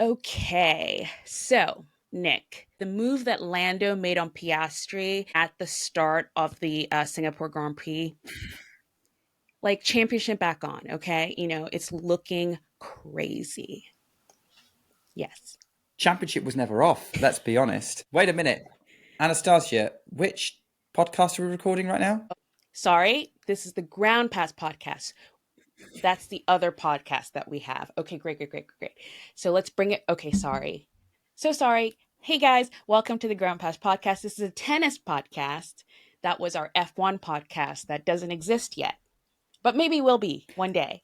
Okay, so Nick, the move that Lando made on Piastri at the start of the Singapore Grand Prix, like championship back on, okay? It's looking crazy. Yes. Championship was never off, let's be honest. Wait a minute. Anastasia, which podcast are we recording right now? Sorry, this is the Ground Pass podcast. That's the other podcast that we have. Okay, great, great, great, great. So let's bring it. Okay, sorry. So sorry. Hey guys, welcome to the Ground Pass podcast. This is a tennis podcast. That was our F1 podcast that doesn't exist yet, but maybe will be one day.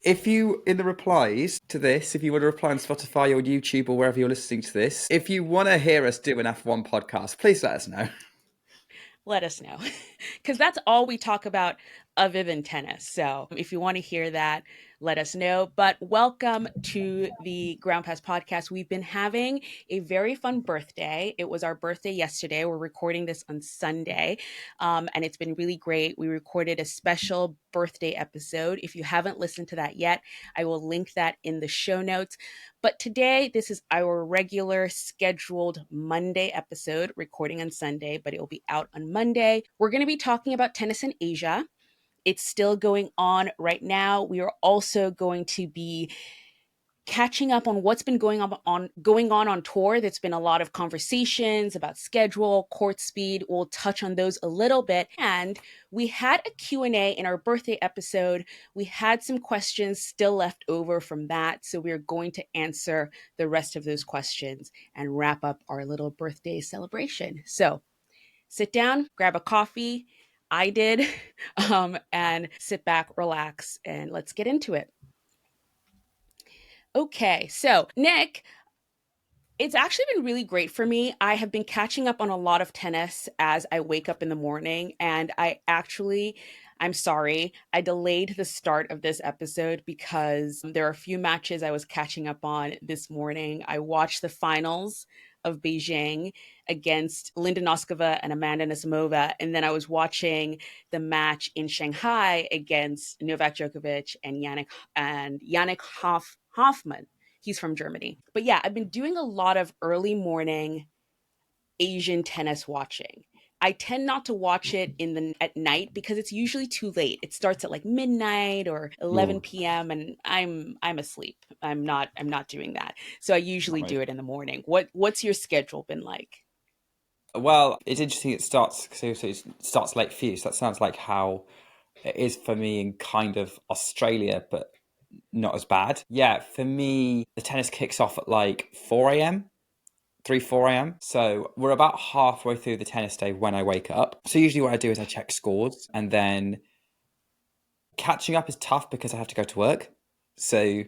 If you, in the replies to this, if you want to reply on Spotify or YouTube or wherever you're listening to this, if you want to hear us do an F1 podcast, please let us know. Let us know, because that's all we talk about other than tennis. So if you want to hear that, let us know. But welcome to the Ground Pass podcast. We've been having a very fun birthday. It was our birthday yesterday. We're recording this on Sunday, and it's been really great. We recorded a special birthday episode. If you haven't listened to that yet, I will link that in the show notes. But today, this is our regular scheduled Monday episode, recording on Sunday, but it will be out on Monday. We're going to be talking about tennis in Asia. It's still going on right now. We are also going to be catching up on what's been going on tour. There's been a lot of conversations about schedule, court speed. We'll touch on those a little bit. And we had a Q&A in our birthday episode. We had some questions still left over from that. So we're going to answer the rest of those questions and wrap up our little birthday celebration. So sit down, grab a coffee. I did, and sit back, relax, and let's get into it. Okay, so Nick, it's actually been really great for me. I have been catching up on a lot of tennis as I wake up in the morning, and I'm sorry, I delayed the start of this episode because there are a few matches I was catching up on this morning. I watched the finals of Beijing against Linda Nosková and Amanda Anisimova, and then I was watching the match in Shanghai against Novak Djokovic and Yannick Hoffman. He's from Germany. But yeah, I've been doing a lot of early morning Asian tennis watching. I tend not to watch it at night because it's usually too late. It starts at like midnight or 11 Ooh, p.m. and I'm asleep. I'm not doing that. So I not usually me. do it in the morning. What's your schedule been like? Well, it's interesting. It starts late for you. So that sounds like how it is for me in kind of Australia, but not as bad. Yeah, for me, the tennis kicks off at like 4 a.m. 3, 4 a.m. So we're about halfway through the tennis day when I wake up. So usually what I do is I check scores, and then catching up is tough because I have to go to work. So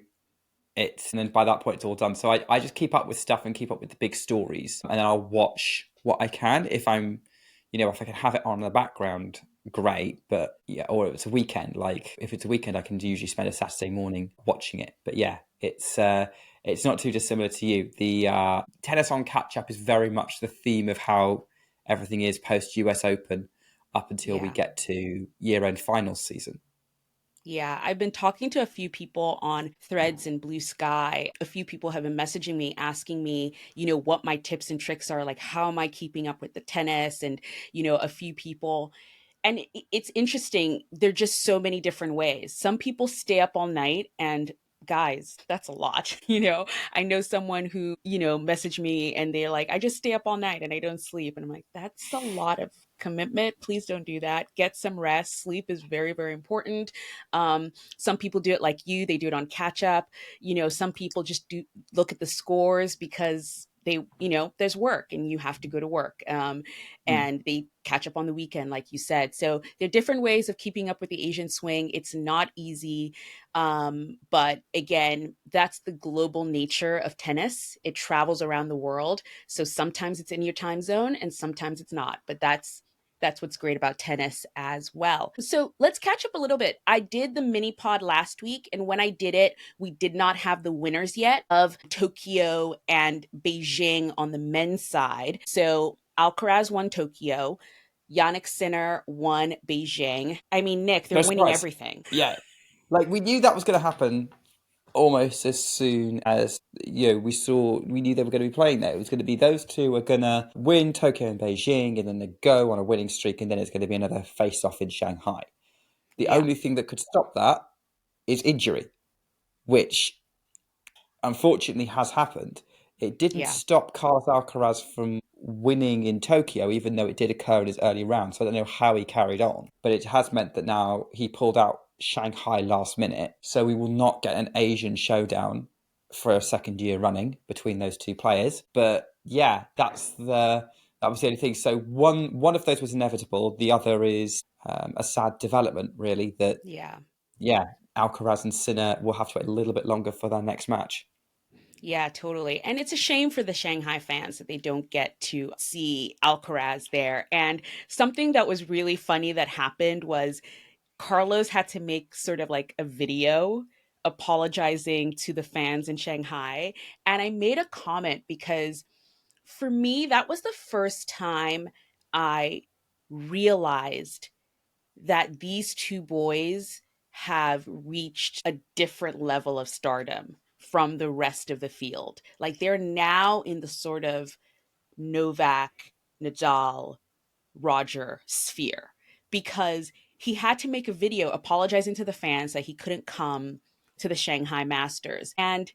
and then by that point it's all done. So I just keep up with stuff and keep up with the big stories. And then I'll watch what I can. If I can have it on in the background, great. But yeah, or it's a weekend. Like if it's a weekend, I can usually spend a Saturday morning watching it. But yeah, it's not too dissimilar to you. The tennis on catch up is very much the theme of how everything is post US Open up until we Yeah. get to year end finals season. Yeah, I've been talking to a few people on Threads and Blue Sky. A few people have been messaging me, asking me, what my tips and tricks are, like how am I keeping up with the tennis? And, a few people. And it's interesting. There are just so many different ways. Some people stay up all night and guys, that's a lot. I know someone who, messaged me and they're like, I just stay up all night and I don't sleep. And I'm like, that's a lot of commitment. Please don't do that. Get some rest. Sleep is very, very important. Some people do it like you, they do it on catch up. Some people just do look at the scores because there's work and you have to go to work. Mm. And they catch up on the weekend, like you said. So there are different ways of keeping up with the Asian swing. It's not easy. But again, that's the global nature of tennis. It travels around the world. So sometimes it's in your time zone and sometimes it's not. But that's what's great about tennis as well. So let's catch up a little bit. I did the mini pod last week, and when I did it, we did not have the winners yet of Tokyo and Beijing on the men's side. So Alcaraz won Tokyo. Yannick Sinner won Beijing. I mean, Nick, they're No winning surprise. everything. Yeah. Like we knew that was going to happen almost as soon as we knew they were going to be playing there. It was going to be those two are going to win Tokyo and Beijing, and then they go on a winning streak, and then it's going to be another face-off in Shanghai. The Yeah. only thing that could stop that is injury, which unfortunately has happened. It didn't Yeah. stop Carlos Alcaraz from winning in Tokyo, even though it did occur in his early round. So I don't know how he carried on, but it has meant that now he pulled out Shanghai last minute. So we will not get an Asian showdown for a second year running between those two players. But yeah, that was the only thing. So one of those was inevitable. The other is a sad development, really. That Yeah. yeah, Alcaraz and Sinner will have to wait a little bit longer for their next match. Yeah, totally. And it's a shame for the Shanghai fans that they don't get to see Alcaraz there. And something that was really funny that happened was Carlos had to make sort of like a video apologizing to the fans in Shanghai. And I made a comment because for me, that was the first time I realized that these two boys have reached a different level of stardom from the rest of the field. Like they're now in the sort of Novak, Nadal, Roger sphere because he had to make a video apologizing to the fans that he couldn't come to the Shanghai Masters. And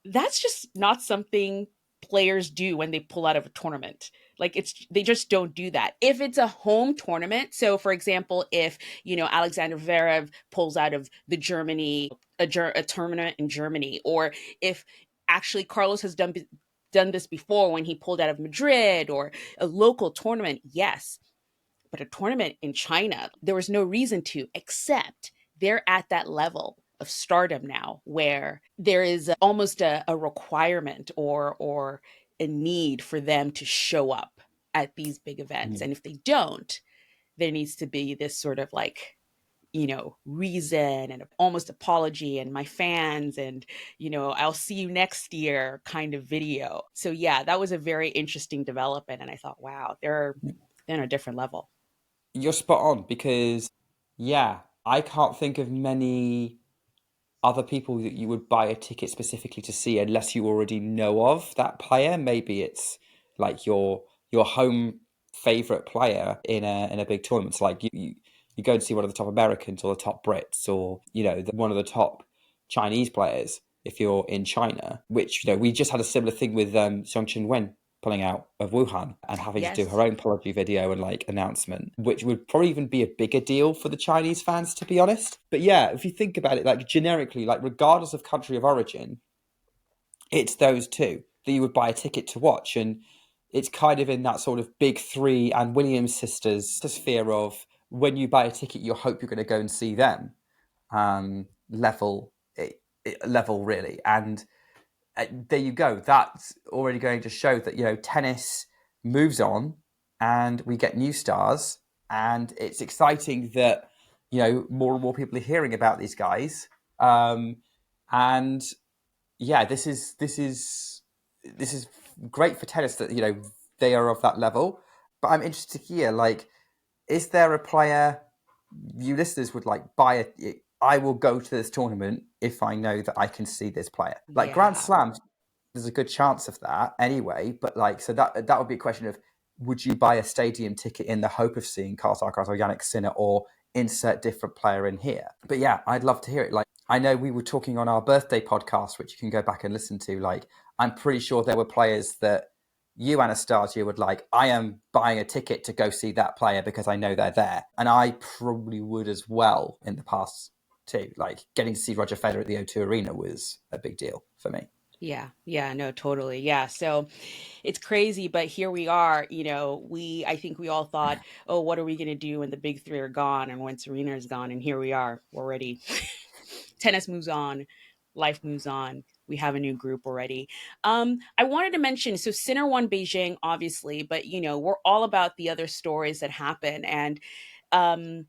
that's just not something players do when they pull out of a tournament. Like it's they just don't do that. If it's a home tournament, so for example, if Alexander Zverev pulls out of the Germany a tournament in Germany, or if actually Carlos has done this before when he pulled out of Madrid or a local tournament, yes, but a tournament in China, there was no reason to, except they're at that level of stardom now where there is almost a requirement or a need for them to show up at these big events. Mm. And if they don't, there needs to be this sort of like, reason and almost apology and my fans and, I'll see you next year kind of video. So yeah, that was a very interesting development. And I thought, wow, they're on a different level. You're spot on because, yeah, I can't think of many other people that you would buy a ticket specifically to see unless you already know of that player. Maybe it's like your home favorite player in a big tournament. So like you go and see one of the top Americans or the top Brits or one of the top Chinese players if you're in China. Which we just had a similar thing with Xiang Wen pulling out of Wuhan and having to do her Yes. own apology video and like announcement, which would probably even be a bigger deal for the Chinese fans, to be honest. But yeah, if you think about it, like generically, like regardless of country of origin, it's those two that you would buy a ticket to watch. And it's kind of in that sort of big three and Williams sisters sphere of when you buy a ticket, you hope you're going to go and see them level level really. And there you go. That's already going to show that tennis moves on, and we get new stars, and it's exciting that more and more people are hearing about these guys. And yeah, this is great for tennis that they are of that level. But I'm interested to hear, like, is there a player you listeners would like buy it? I will go to this tournament if I know that I can see this player. Like Grand Yeah. Slams, there's a good chance of that anyway. But like, so that would be a question of would you buy a stadium ticket in the hope of seeing Carlos Alcaraz or Yannick Sinner or insert different player in here? But yeah, I'd love to hear it. Like, I know we were talking on our birthday podcast, which you can go back and listen to. Like, I'm pretty sure there were players that you, Anastasia, would like, I am buying a ticket to go see that player because I know they're there. And I probably would as well in the past too. Like getting to see Roger Federer at the O2 Arena was a big deal for me. Yeah. Yeah. No, totally. Yeah. So it's crazy, but here we are. I think we all thought, oh, what are we going to do when the big three are gone and when Serena is gone? And here we are already. Tennis moves on, life moves on. We have a new group already. I wanted to mention so Sinner won Beijing, obviously, but we're all about the other stories that happen. And um,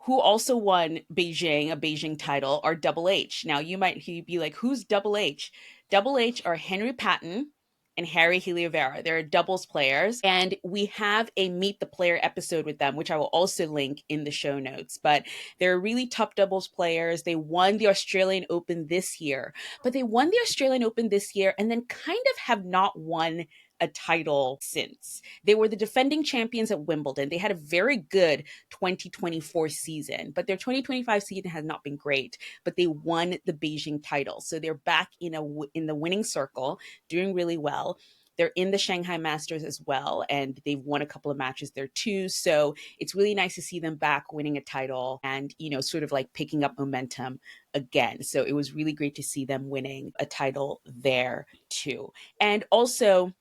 who also won Beijing, a Beijing title, are Double H. Now you might be like, who's Double H? Double H are Henry Patton and Harry Heliovera. They're doubles players, and we have a Meet the Player episode with them, which I will also link in the show notes. But they're really top doubles players. They won the Australian Open this year, but they won the Australian Open this year and then kind of have not won a title since. They were the defending champions at Wimbledon. They had a very good 2024 season, but their 2025 season has not been great, but they won the Beijing title. So they're back in the winning circle, doing really well. They're in the Shanghai Masters as well, and they've won a couple of matches there too. So it's really nice to see them back winning a title and, sort of like picking up momentum again. So it was really great to see them winning a title there too. And also,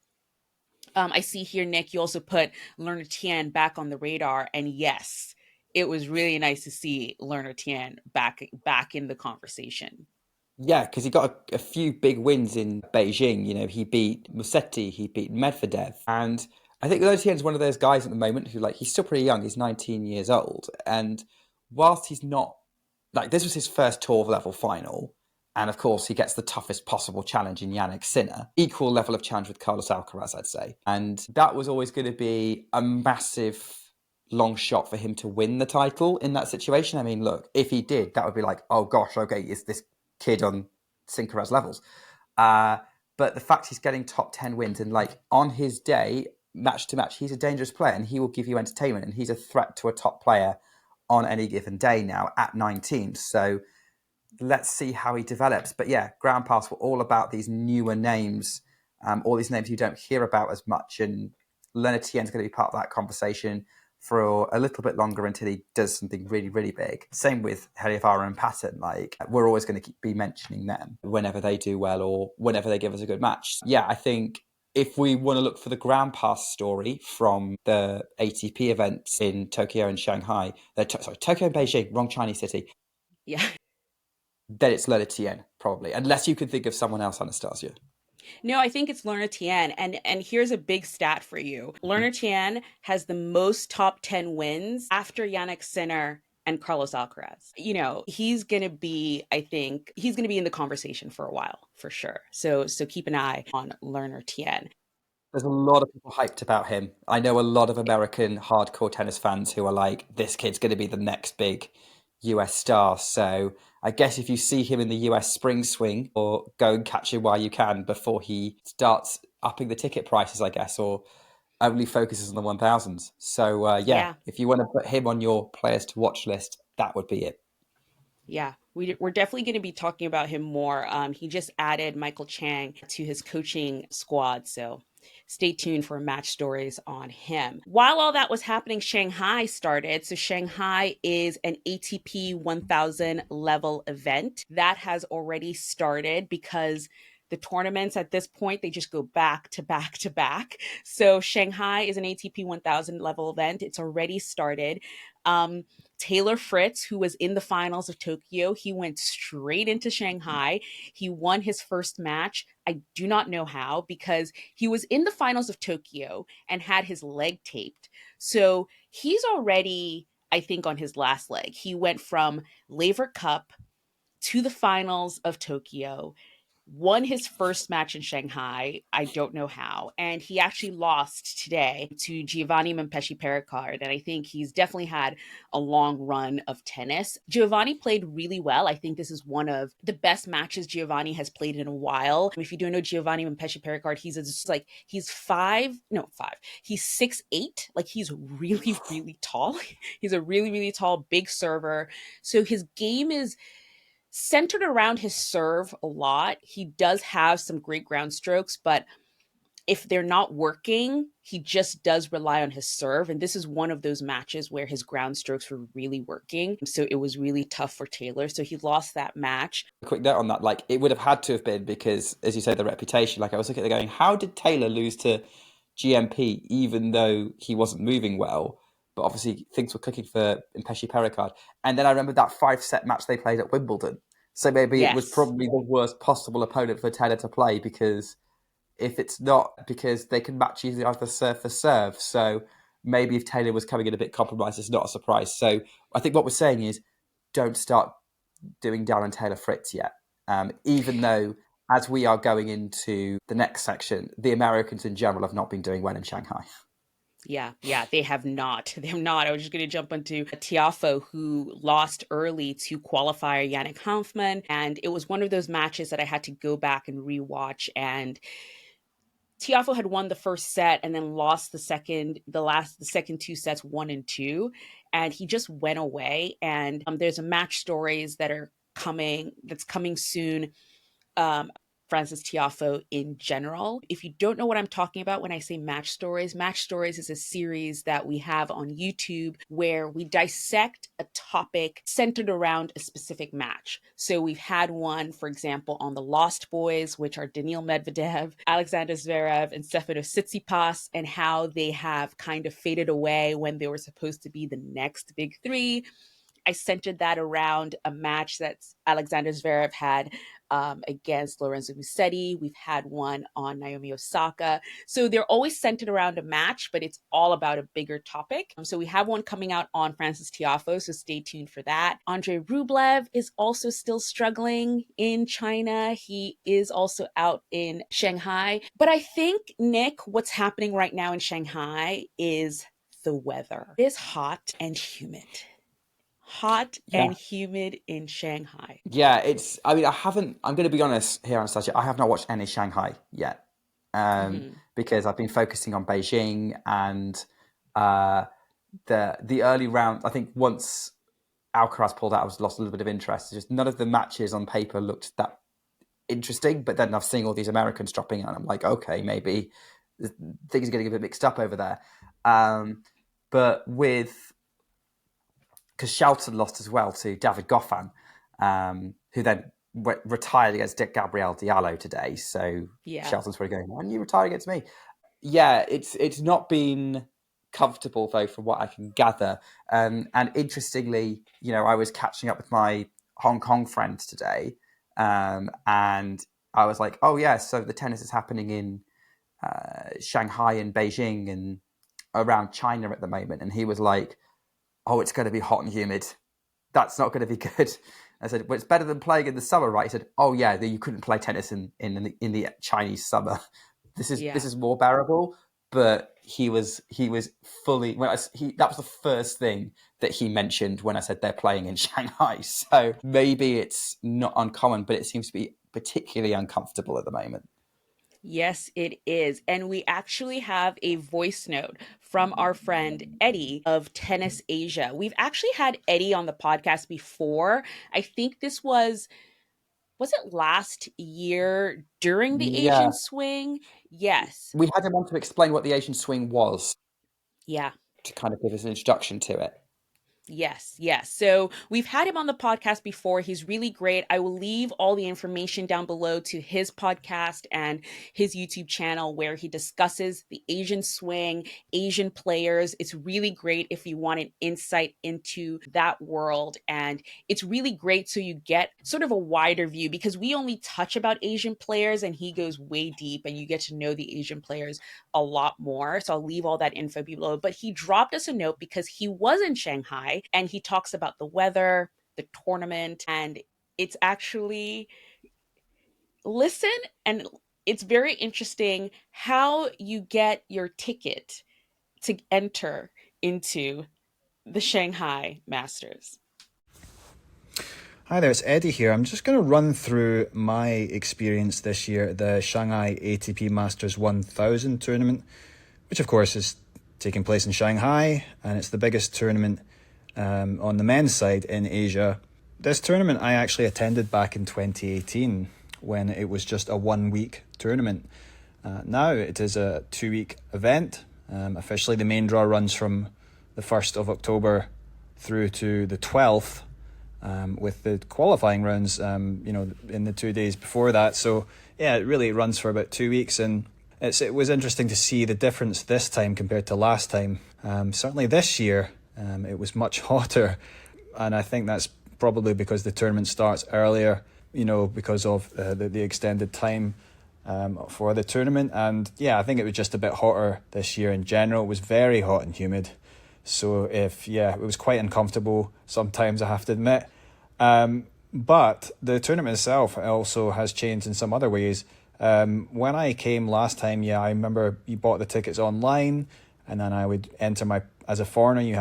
I see here, Nick, you also put Learner Tien back on the radar. And yes, it was really nice to see Learner Tien back in the conversation. Yeah, because he got a few big wins in Beijing. He beat Musetti, he beat Medvedev. And I think Tien's one of those guys at the moment who, he's still pretty young. He's 19 years old. And whilst he's not, this was his first tour level final. And of course, he gets the toughest possible challenge in Yannick Sinner. Equal level of challenge with Carlos Alcaraz, I'd say. And that was always going to be a massive long shot for him to win the title in that situation. I mean, look, if he did, that would be like, oh gosh, okay, is this kid on Sincaraz levels? But the fact he's getting top 10 wins and on his day, match to match, he's a dangerous player and he will give you entertainment and he's a threat to a top player on any given day now at 19. So let's see how he develops. But yeah, Ground Pass were all about these newer names, all these names you don't hear about as much. And Leonard Tien's going to be part of that conversation for a little bit longer until he does something really, really big. Same with Heliovara and Patton. We're always going to be mentioning them whenever they do well or whenever they give us a good match. Yeah, I think if we want to look for the Ground Pass story from the ATP events in Tokyo and Shanghai, Tokyo and Beijing, wrong Chinese city. Yeah. Then it's Leonard Tien, probably, unless you could think of someone else, Anastasia. No, I think it's Learner Tien. And here's a big stat for you. Learner Tien has the most top 10 wins after Yannick Sinner and Carlos Alcaraz. He's going to be, I think, he's going to be in the conversation for a while, for sure. So keep an eye on Learner Tien. There's a lot of people hyped about him. I know a lot of American hardcore tennis fans who are like, this kid's going to be the next big US star. So I guess if you see him in the US spring swing, or go and catch him while you can before he starts upping the ticket prices, I guess, or only focuses on the 1000s. So yeah, if you want to put him on your players to watch list, that would be it. Yeah, we're definitely going to be talking about him more. He just added Michael Chang to his coaching squad, so stay tuned for match stories on him. While all that was happening, Shanghai started. So Shanghai is an ATP 1000 level event that has already started because the tournaments at this point, they just go back to back to back. So Shanghai is an ATP 1000 level event. It's already started. Taylor Fritz, who was in the finals of Tokyo, he went straight into Shanghai. He won his first match. I do not know how, because he was in the finals of Tokyo and had his leg taped. So he's already, I think, on his last leg. He went from Laver Cup to the finals of Tokyo, won his first match in Shanghai. I don't know how. And he actually lost today to Giovanni Montpeschi Pericard. And I think he's definitely had a long run of tennis. Giovanni played really well. I think this is one of the best matches Giovanni has played in a while. If you don't know Giovanni Montpeschi Pericard, he's 6'8". He's really, really tall. He's a really, really tall, big server. So his game is centered around his serve a lot. He does have some great ground strokes, but if they're not working, he just does rely on his serve. And this is one of those matches where his ground strokes were really working. So it was really tough for Taylor. So he lost that match. A quick note on that, it would have had to have been because, as you say, the reputation, I was looking at it going, how did Taylor lose to GMP even though he wasn't moving well? But obviously things were clicking for Montpeschi Pericard. And then I remember that 5-set match they played at Wimbledon. So maybe It was probably the worst possible opponent for Taylor to play, because if it's not, because they can match easily either serve for serve. So maybe if Taylor was coming in a bit compromised, it's not a surprise. So I think what we're saying is don't start doing Darren Taylor Fritz yet. Even though as we are going into the next section, the Americans in general have not been doing well in Shanghai. Yeah, they have not. They have not. I was just going to jump onto Tiafo, who lost early to qualifier Yannick Hanfmann, and it was one of those matches that I had to go back and rewatch. And Tiafo had won the first set and then lost the second two sets, 1 and 2, and he just went away. And there's a match stories that's coming soon. Francis Tiafo in general. If you don't know what I'm talking about when I say Match Stories is a series that we have on YouTube where we dissect a topic centered around a specific match. So we've had one, for example, on the Lost Boys, which are Daniil Medvedev, Alexander Zverev, and Stefanos Tsitsipas, and how they have kind of faded away when they were supposed to be the next big three. I centered that around a match that Alexander Zverev had against Lorenzo Musetti. We've had one on Naomi Osaka. So they're always centered around a match, but it's all about a bigger topic. So we have one coming out on Francis Tiafoe, so stay tuned for that. Andrei Rublev is also still struggling in China. He is also out in Shanghai. But I think, Nick, what's happening right now in Shanghai is the weather. It is hot and humid. Hot and humid in Shanghai. Yeah, I'm going to be honest here, Anastasia, I have not watched any Shanghai yet because I've been focusing on Beijing and the early round. I think once Alcaraz pulled out, I lost a little bit of interest. Just none of the matches on paper looked that interesting, but then I've seen all these Americans dropping out and I'm like, okay, maybe things are getting a bit mixed up over there. But because Shelton lost as well to David Goffin, who then retired against Gabriel Diallo today. So Shelton's probably going, why didn't you retire against me? Yeah, it's not been comfortable, though, from what I can gather. And interestingly, I was catching up with my Hong Kong friends today, and I was like, oh, yeah, so the tennis is happening in Shanghai and Beijing and around China at the moment. And he was like, oh, it's going to be hot and humid. That's not going to be good. I said, well, it's better than playing in the summer, right? He said, oh yeah, you couldn't play tennis in the Chinese summer. This is more bearable. But he was fully that was the first thing that he mentioned when I said they're playing in Shanghai. So maybe it's not uncommon, but it seems to be particularly uncomfortable at the moment. Yes, it is. And we actually have a voice note from our friend Eddie of Tennis Asia. We've actually had Eddie on the podcast before. I think this was it last year during the Asian swing? Yes. We had him on to explain what the Asian swing was. Yeah. To kind of give us an introduction to it. Yes. So we've had him on the podcast before. He's really great. I will leave all the information down below to his podcast and his YouTube channel where he discusses the Asian swing, Asian players. It's really great if you want an insight into that world. And it's really great so you get sort of a wider view because we only touch about Asian players and he goes way deep and you get to know the Asian players a lot more. So I'll leave all that info below. But he dropped us a note because he was in Shanghai. And he talks about the weather, the tournament, and it's actually listen, and it's very interesting how you get your ticket to enter into the Shanghai Masters. Hi there, it's Eddie here. I'm just going to run through my experience this year at the Shanghai ATP Masters 1000 tournament, which of course is taking place in Shanghai, and it's the biggest tournament on the men's side in Asia. This tournament I actually attended back in 2018 when it was just a 1 week tournament. Now it is a 2 week event. Officially the main draw runs from the 1st of October through to the 12th with the qualifying rounds in the 2 days before that. So yeah, it really runs for about 2 weeks, and it was interesting to see the difference this time compared to last time. Certainly this year it was much hotter, and I think that's probably because the tournament starts earlier, because of the extended time for the tournament. And yeah, I think it was just a bit hotter this year in general. It was very hot and humid, so it was quite uncomfortable sometimes, I have to admit. But the tournament itself also has changed in some other ways. When I came last time, I remember you bought the tickets online, and then I would enter as a foreigner, you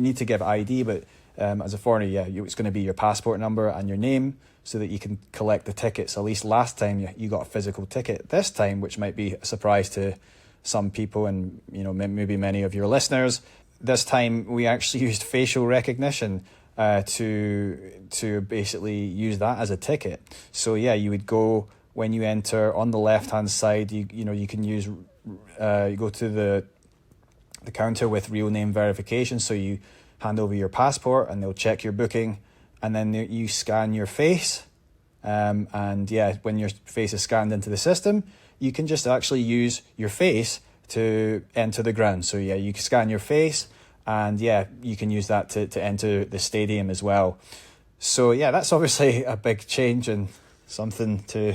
need to give ID, but as a foreigner, it's going to be your passport number and your name so that you can collect the tickets. At least last time you got a physical ticket. This time, which might be a surprise to some people and maybe many of your listeners, this time we actually used facial recognition to basically use that as a ticket. So you would go, when you enter, on the left hand side, you can use you go to the counter with real name verification. So you hand over your passport and they'll check your booking, and then you scan your face. And when your face is scanned into the system, you can just actually use your face to enter the ground. So you can scan your face, and you can use that to enter the stadium as well. So that's obviously a big change and something to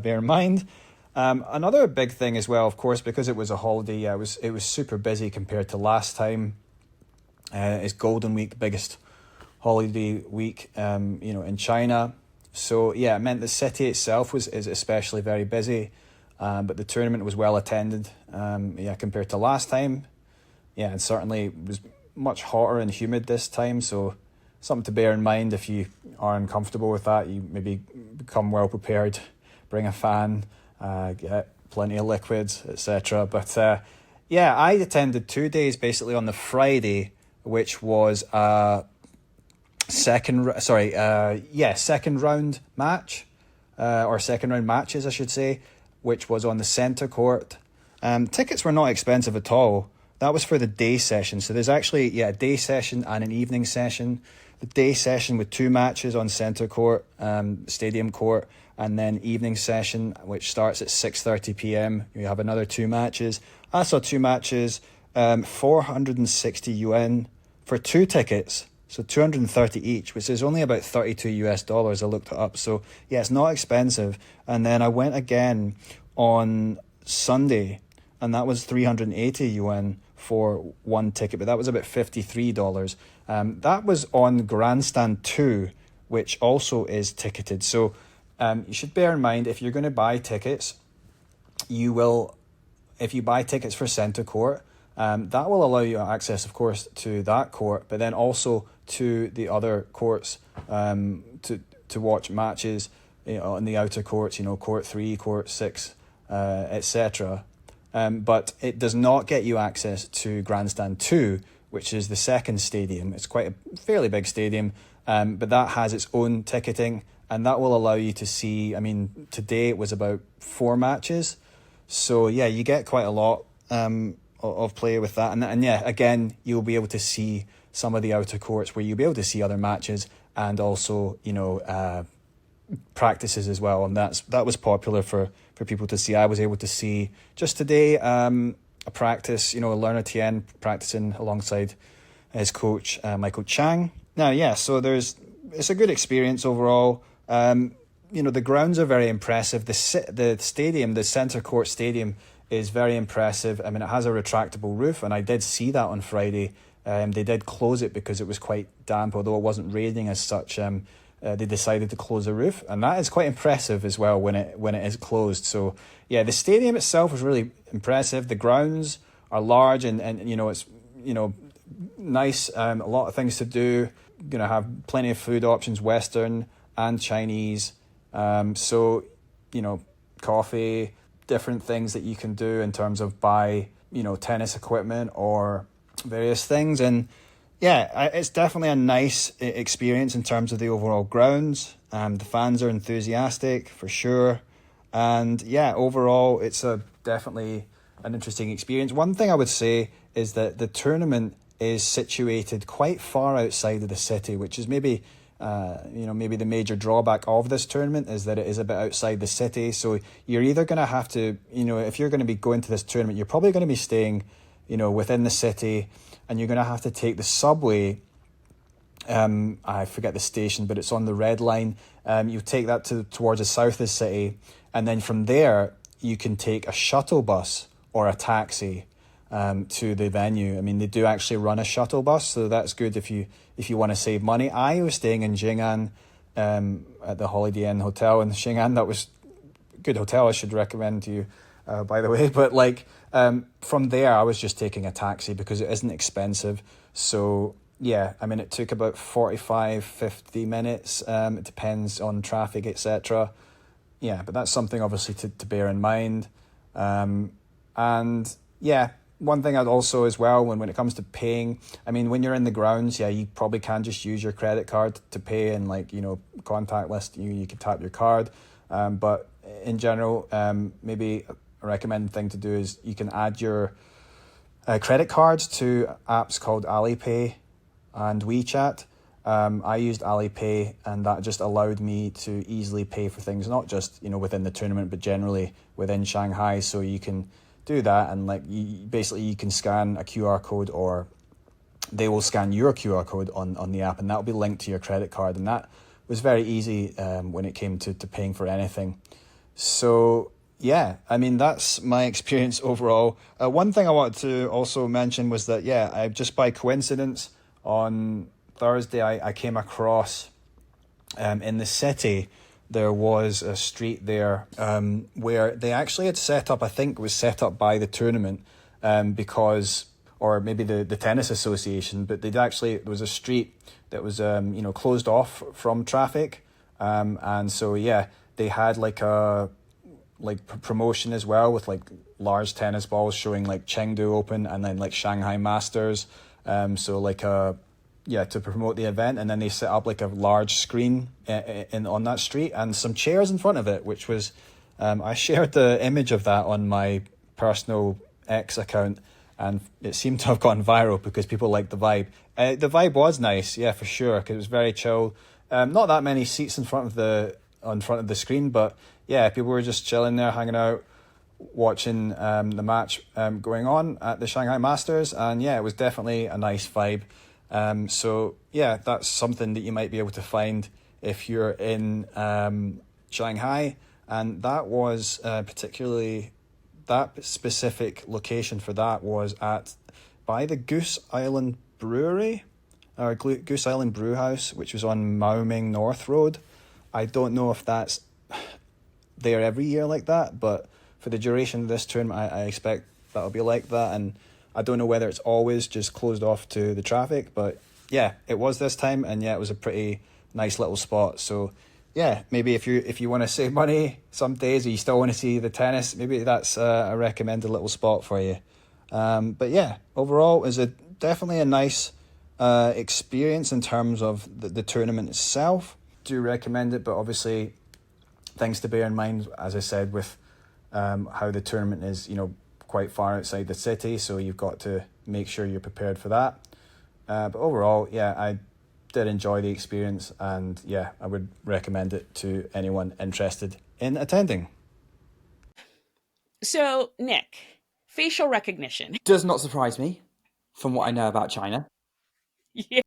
bear in mind. Another big thing as well, of course, because it was a holiday, it was super busy compared to last time. It's Golden Week, the biggest holiday week, in China. So it meant the city itself is especially very busy, but the tournament was well attended. Compared to last time. And certainly it was much hotter and humid this time. So something to bear in mind if you are uncomfortable with that. You maybe become well prepared, bring a fan, get plenty of liquids, etc. But I attended 2 days, basically on the Friday, which was second round match, or second round matches, I should say, which was on the centre court. Tickets were not expensive at all. That was for the day session. So there's actually a day session and an evening session. The day session with 2 matches on centre court, stadium court, and then evening session, which starts at 6:30 p.m. You have another 2 matches. I saw 2 matches, 460 yuan for 2 tickets. So 230 each, which is only about $32. I looked it up. So it's not expensive. And then I went again on Sunday, and that was 380 yuan for 1 ticket, but that was about $53. That was on Grandstand 2, which also is ticketed. So you should bear in mind, if you're going to buy tickets, if you buy tickets for centre court, that will allow you access, of course, to that court, but then also to the other courts to watch matches in the outer courts, court 3, court 6, etc. But it does not get you access to Grandstand 2, which is the second stadium. It's quite a fairly big stadium, but that has its own ticketing, and that will allow you to see, today it was about 4 matches. So you get quite a lot of play with that. And again, you'll be able to see some of the outer courts where you'll be able to see other matches, and also, practices as well. And that was popular for people to see. I was able to see just today a practice, learner Tien practicing alongside his coach, Michael Shang. Now, so it's a good experience overall. The grounds are very impressive. The stadium, the centre court stadium, is very impressive. It has a retractable roof, and I did see that on Friday. They did close it because it was quite damp, although it wasn't raining as such. They decided to close the roof, and that is quite impressive as well when it is closed. So the stadium itself was really impressive. The grounds are large, and it's nice. A lot of things to do. Gonna have plenty of food options, Western and Chinese. Coffee, different things that you can do in terms of buy, tennis equipment or various things. And it's definitely a nice experience in terms of the overall grounds. The fans are enthusiastic for sure. And overall, it's definitely an interesting experience. One thing I would say is that the tournament is situated quite far outside of the city, which is maybe the major drawback of this tournament, is that it is a bit outside the city. So you're either going to have to, if you're going to be going to this tournament, you're probably going to be staying, within the city, and you're going to have to take the subway. I forget the station, but it's on the Red Line. You take that towards the south of the city, and then from there you can take a shuttle bus or a taxi to the venue. They do actually run a shuttle bus, so that's good if you want to save money. I was staying in Jing'an, at the Holiday Inn Hotel in Shanghai. That was a good hotel. I should recommend to you, by the way. But like from there, I was just taking a taxi because it isn't expensive. So yeah, I mean, it took about 45, 50 minutes. It depends on traffic, etc. Yeah, but that's something obviously to bear in mind. And yeah, one thing I'd also as well when it comes to paying, I mean, when you're in the grounds, yeah, you probably can just use your credit card to pay, and like, you know, contactless, you can tap your card. But in general, maybe a recommended thing to do is you can add your credit cards to apps called Alipay and WeChat. I used Alipay, and that just allowed me to easily pay for things, not just, you know, within the tournament, but generally within Shanghai. So you can do that, and like you can scan a QR code, or they will scan your QR code on the app, and that will be linked to your credit card. And that was very easy when it came to paying for anything. So yeah, I mean, that's my experience overall. One thing I wanted to also mention was that, yeah, I just by coincidence on Thursday, I came across in the city, there was a street there where they actually had set up, I think it was set up by the tournament because, or maybe the tennis association, but there was a street that was, closed off from traffic. And so, yeah, they had like a promotion as well with like large tennis balls showing like Chengdu Open and then like Shanghai Masters. So like to promote the event, and then they set up like a large screen on that street and some chairs in front of it, which was I shared the image of that on my personal X account, and it seemed to have gone viral because people liked the vibe. The vibe was nice, yeah, for sure, because it was very chill. Not that many seats in front of the screen, but yeah, people were just chilling there, hanging out, watching the match going on at the Shanghai Masters, and yeah, it was definitely a nice vibe. So yeah, that's something that you might be able to find if you're in Shanghai, and that was particularly, that specific location for that was by the Goose Island Brewery, or Goose Island Brew House, which was on Maoming North Road. I don't know if that's there every year like that, but for the duration of this tournament, I expect that'll be like that, and I don't know whether it's always just closed off to the traffic, but yeah, it was this time, and yeah, it was a pretty nice little spot. So yeah, maybe if you want to save money some days, or you still want to see the tennis, maybe that's a recommended little spot for you. But yeah, overall, it was definitely a nice experience in terms of the tournament itself. Do recommend it, but obviously things to bear in mind, as I said, with how the tournament is, quite far outside the city, so you've got to make sure you're prepared for that. But overall, yeah, I did enjoy the experience, and yeah, I would recommend it to anyone interested in attending. So, Nick, facial recognition. Does not surprise me from what I know about China. Yeah.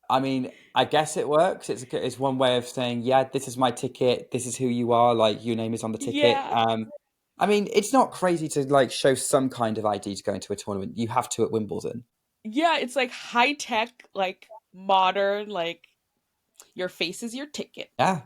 I mean, I guess it works. It's one way of saying, yeah, this is my ticket. This is who you are. Like, your name is on the ticket. Yeah. I mean, it's not crazy to like show some kind of ID to go into a tournament. You have to at Wimbledon. Yeah, it's like high tech, like modern, like your face is your ticket. Yeah.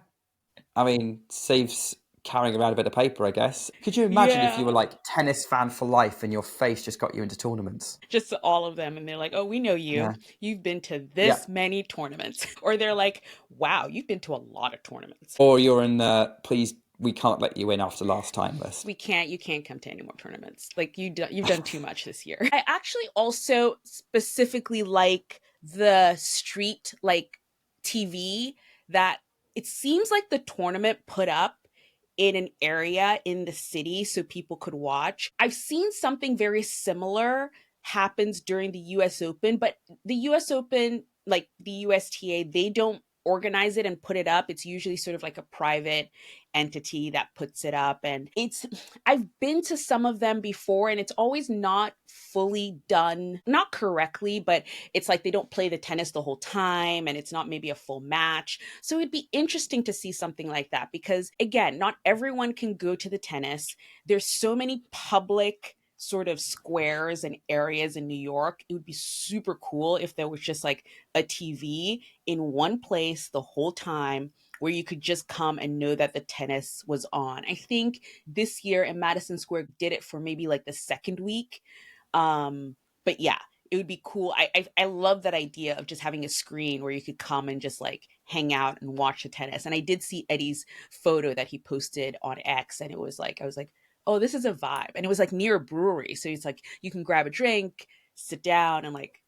I mean, saves carrying around a bit of paper, I guess. Could you imagine if you were Yeah. like tennis fan for life and your face just got you into tournaments? Just all of them, and they're like, oh, we know you. Yeah. You've been to Yeah. this many tournaments. Or they're like, wow, you've been to a lot of tournaments. Or you're in please, we can't let you in after last time list. You can't come to any more tournaments. Like you've done too much this year. I actually also specifically like the street like TV that it seems like the tournament put up in an area in the city so people could watch. I've seen something very similar happens during the US Open, but the US Open, like the USTA, they don't organize it and put it up. It's usually sort of like a private entity that puts it up, and I've been to some of them before, and it's always not fully done, not correctly, but it's like they don't play the tennis the whole time, and it's not maybe a full match. So it'd be interesting to see something like that, because again, not everyone can go to the tennis. There's so many public sort of squares and areas in New York, it would be super cool if there was just like a TV in one place the whole time where you could just come and know that the tennis was on. I think this year in Madison Square did it for maybe like the second week. But yeah, it would be cool. I love that idea of just having a screen where you could come and just like hang out and watch the tennis. And I did see Eddie's photo that he posted on X, and it was like I was like, oh, this is a vibe. And it was like near a brewery, so it's like you can grab a drink, sit down, and like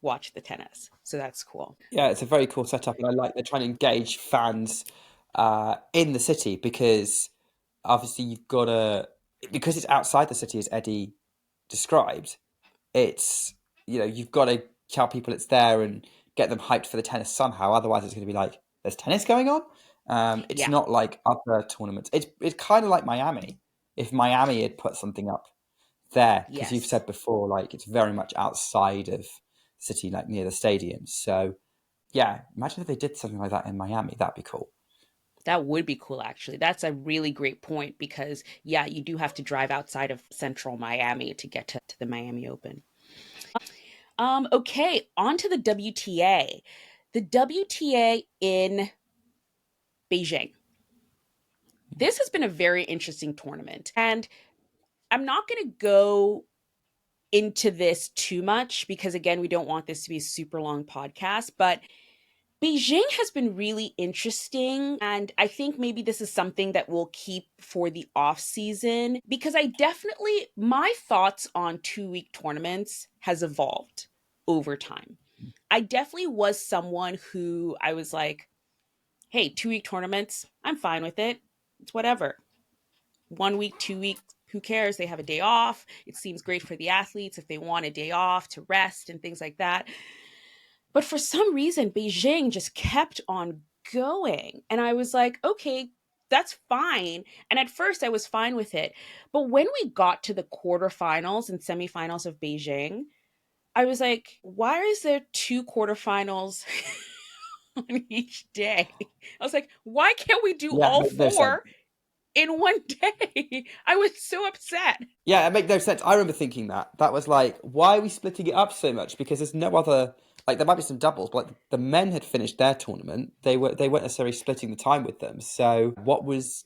watch the tennis. So that's cool. Yeah, it's a very cool setup, and I like they're trying to engage fans in the city because obviously you've got to because it's outside the city as Eddie described. It's you've got to tell people it's there and get them hyped for the tennis somehow. Otherwise, it's going to be like there's tennis going on. It's Yeah. not like other tournaments. It's kind of like Miami. If Miami had put something up there, because you've Yes. said before, like it's very much outside of the city, like near the stadium. So yeah, imagine if they did something like that in Miami. That'd be cool. That would be cool, actually. That's a really great point because, yeah, you do have to drive outside of central Miami to get to the Miami Open. Okay, on to the WTA. The WTA in Beijing. This has been a very interesting tournament. And I'm not going to go into this too much because, again, we don't want this to be a super long podcast, but Beijing has been really interesting, and I think maybe this is something that we'll keep for the off season because I definitely my thoughts on 2-week tournaments has evolved over time. I definitely was someone who I was like, "Hey, 2-week tournaments, I'm fine with it. It's whatever. 1 week, 2 weeks, who cares? They have a day off. It seems great for the athletes if they want a day off to rest and things like that." But for some reason, Beijing just kept on going. And I was like, okay, that's fine. And at first, I was fine with it. But when we got to the quarterfinals and semifinals of Beijing, I was like, why is there two quarterfinals on each day? I was like, why can't we do Yeah, all make no sense. four in one day? I was so upset. Yeah, it makes no sense. I remember thinking that. That was like, why are we splitting it up so much? Because there's no other like there might be some doubles, but like the men had finished their tournament. They weren't necessarily splitting the time with them. So what was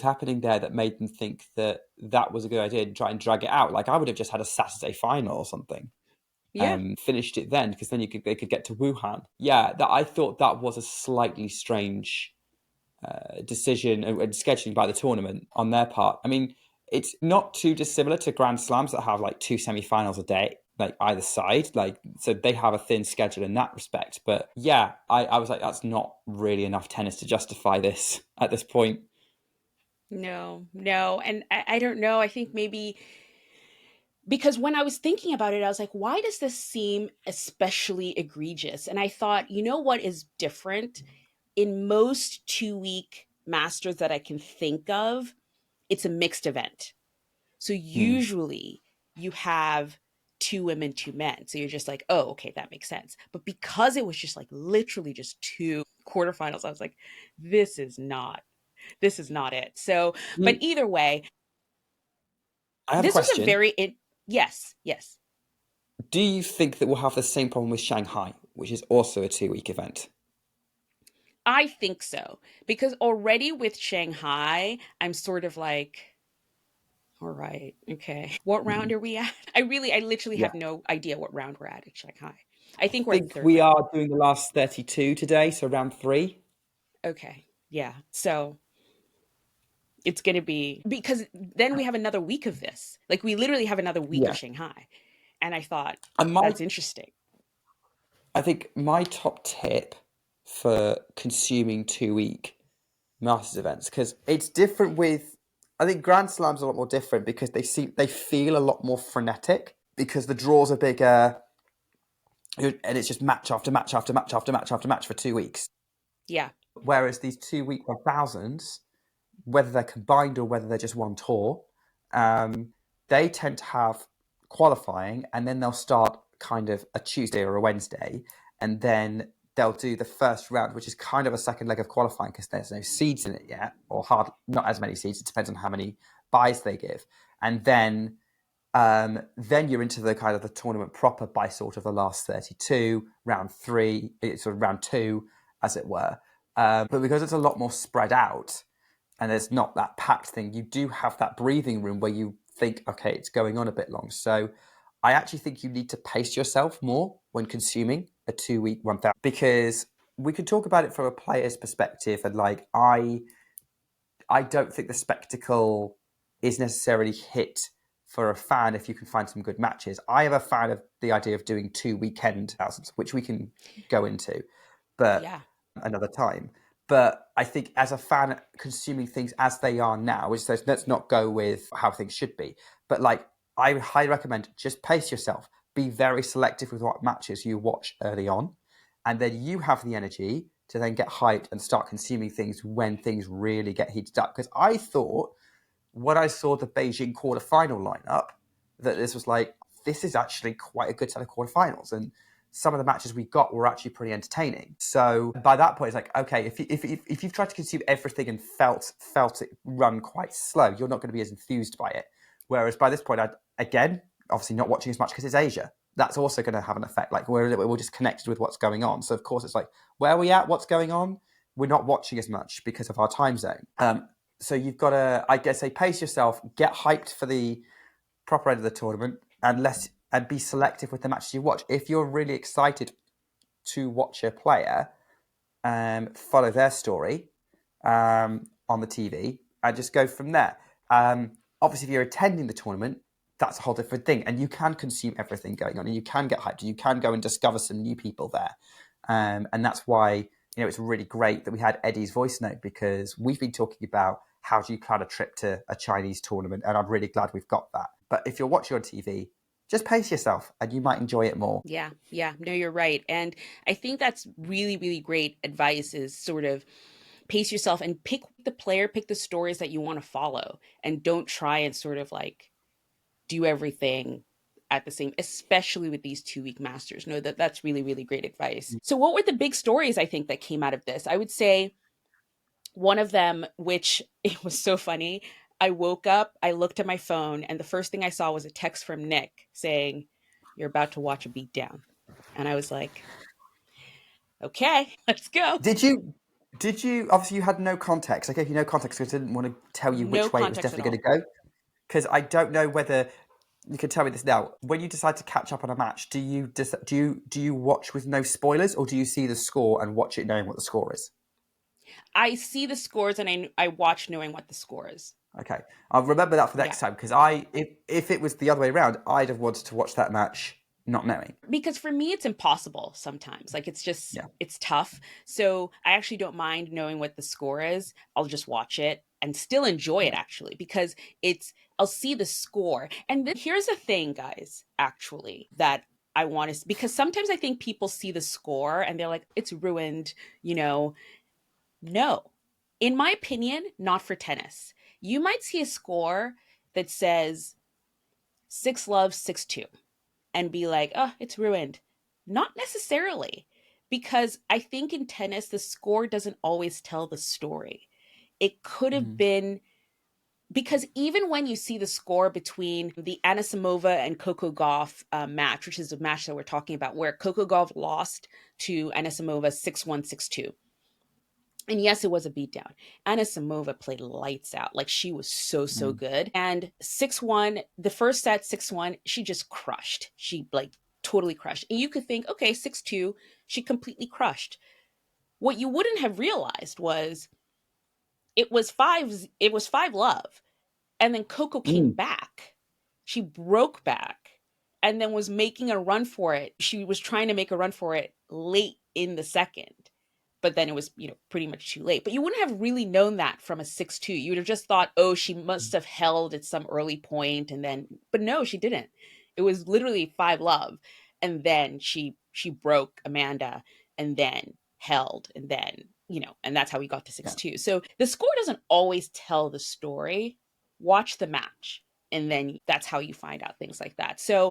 happening there that made them think that that was a good idea to try and drag it out? Like I would have just had a Saturday final or something. Yeah. Finished it then because then they could get to Wuhan. Yeah, that I thought that was a slightly strange decision and scheduling by the tournament on their part. I mean, it's not too dissimilar to Grand Slams that have like two semi-finals a day, like either side. Like, so they have a thin schedule in that respect. But yeah, I was like, that's not really enough tennis to justify this at this point. No, no. And I don't know. I think maybe because when I was thinking about it, I was like, why does this seem especially egregious? And I thought, you know what is different? In most 2-week masters that I can think of, it's a mixed event. So Hmm. usually you have two women, two men. So you're just like, oh, okay, that makes sense. But because it was just like literally just two quarterfinals, I was like, this is not, this is not it. So, but Hmm. either way, I have a this was a question. yes, yes. Do you think that we'll have the same problem with Shanghai, which is also a 2-week event? I think so. Because already with Shanghai, I'm sort of like, all right, okay. What round Hmm. are we at? I literally Yeah. have no idea what round we're at Shanghai. I I think we're at the think third we round. are doing the last 32 today, so round three. Okay. Yeah. So it's going to be because then we have another week of this. Like we literally have another week of Yeah. Shanghai. And I thought, And that's interesting. I think my top tip for consuming 2-week Masters events, because it's different with, I think Grand Slams are a lot more different because they feel a lot more frenetic because the draws are bigger and it's just match after match after match after match after match for 2 weeks. Yeah. Whereas these 2-week 1000s, whether they're combined or whether they're just one tour, um, they tend to have qualifying and then they'll start kind of a Tuesday or a Wednesday, and then they'll do the first round, which is kind of a second leg of qualifying because there's no seeds in it yet, or hard not as many seeds. It depends on how many buys they give, and then Then you're into the kind of the tournament proper by sort of the last 32, round 3, sort of round 2, as it were. But because it's a lot more spread out and there's not that packed thing, you do have that breathing room where you think, okay, it's going on a bit long. So I actually think you need to pace yourself more when consuming a 2-week 1,000, because we could talk about it from a player's perspective, and like I don't think the spectacle is necessarily hit for a fan if you can find some good matches. I am a fan of the idea of doing 2 weekend thousands, which we can go into, but another time. But I think as a fan, consuming things as they are now, which says let's not go with how things should be. But like, I highly recommend just pace yourself. Be very selective with what matches you watch early on, and then you have the energy to then get hyped and start consuming things when things really get heated up. Because I thought when I saw the Beijing quarterfinal lineup that this was like, this is actually quite a good set of quarterfinals, and some of the matches we got were actually pretty entertaining. So by that point, it's like, okay, if you've tried to consume everything and felt it run quite slow, you're not going to be as enthused by it. Whereas by this point, again, obviously not watching as much because it's Asia. That's also going to have an effect. Like we're just connected with what's going on. So of course, it's like, where are we at? What's going on? We're not watching as much because of our time zone. So you've got to, I guess, say, pace yourself, get hyped for the proper end of the tournament, and be selective with the matches you watch. If you're really excited to watch a player, follow their story on the TV and just go from there. Obviously, if you're attending the tournament, that's a whole different thing, and you can consume everything going on, and you can get hyped, and you can go and discover some new people there. And that's why it's really great that we had Eddie's voice note, because we've been talking about how do you plan a trip to a Chinese tournament, and I'm really glad we've got that. But if you're watching on TV, just pace yourself and you might enjoy it more. Yeah. No, you're right. And I think that's really, really great advice, is sort of pace yourself and pick the stories that you want to follow, and don't try and sort of like do everything at the same, especially with these 2-week masters. No, that's really, really great advice. So what were the big stories I think that came out of this? I would say one of them, which it was so funny, I woke up, I looked at my phone, and the first thing I saw was a text from Nick saying, "You're about to watch a beatdown." And I was like, okay, let's go. Did you, obviously you had no context. I gave you no context because I didn't want to tell you which way it was definitely going to go. Because I don't know whether you can tell me this now. When you decide to catch up on a match, do you watch with no spoilers, or do you see the score and watch it knowing what the score is? I see the scores and I watch knowing what the score is. Okay, I'll remember that for next time, because if it was the other way around, I'd have wanted to watch that match not knowing. Because for me, it's impossible sometimes. Like, it's just, it's tough. So I actually don't mind knowing what the score is. I'll just watch it and still enjoy it, actually, because I'll see the score. And then here's the thing, guys, actually, that I want to, because sometimes I think people see the score and they're like, it's ruined, No. In my opinion, not for tennis. You might see a score that says 6-love, 6-2 and be like, oh, it's ruined. Not necessarily, because I think in tennis, the score doesn't always tell the story. It could have been, because even when you see the score between the Anisimova and Coco Gauff match, which is a match that we're talking about, where Coco Gauff lost to Anisimova 6-1, 6-2. And yes, it was a beatdown. Anisimova played lights out. Like, she was so good. And 6-1, the first set, 6-1, she just crushed. She totally crushed. And you could think, okay, 6-2, she completely crushed. What you wouldn't have realized was it was 5-love. And then Coco came back. She broke back and then was making a run for it. She was trying to make a run for it late in the second. But then it was, pretty much too late. But you wouldn't have really known that from a 6-2. You would have just thought, oh, she must have held at some early point, but no, she didn't. It was literally 5-love. And then she broke Amanda and then held, and then, and that's how we got to 6-2. Yeah. So the score doesn't always tell the story. Watch the match, and then that's how you find out things like that. So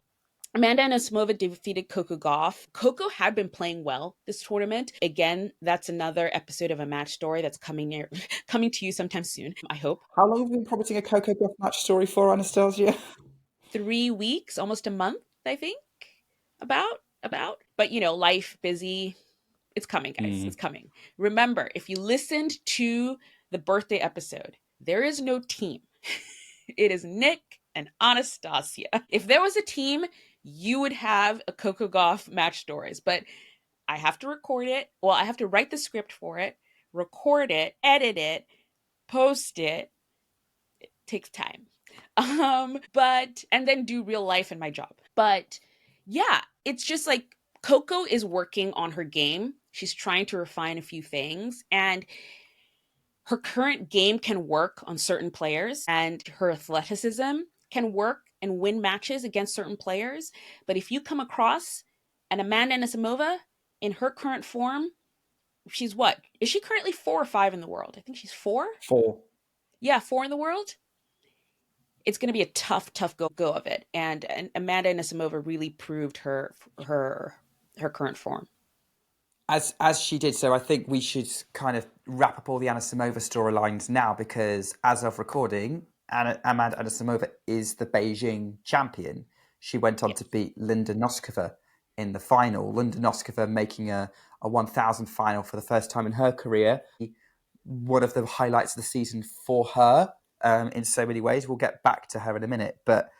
Amanda Anisimova defeated Coco Gauff. Coco had been playing well this tournament. Again, that's another episode of a match story that's coming to you sometime soon, I hope. How long have you been promising a Coco Gauff match story for, Anastasia? 3 weeks, almost a month, I think. About. But life, busy. It's coming, guys. It's coming. Remember, if you listened to the birthday episode, there is no team. It is Nick and Anastasia. If there was a team, you would have a Coco Gauff match stories. But I have to record it. Well, I have to write the script for it, record it, edit it, post it. It takes time. And then do real life in my job. But yeah, it's just like Coco is working on her game. She's trying to refine a few things, and her current game can work on certain players, and her athleticism can work and win matches against certain players. But if you come across an Amanda Anisimova in her current form, she's what? Is she currently 4 or 5 in the world? I think she's 4. 4. Yeah, 4 in the world. It's going to be a tough go of it. And Amanda Anisimova really proved her current form. As she did, so I think we should kind of wrap up all the Anisimova storylines now, because as of recording, Amanda Anisimova is the Beijing champion. She went on to beat Linda Nosková in the final. Linda Nosková making a 1,000 final for the first time in her career. One of the highlights of the season for her in so many ways. We'll get back to her in a minute. But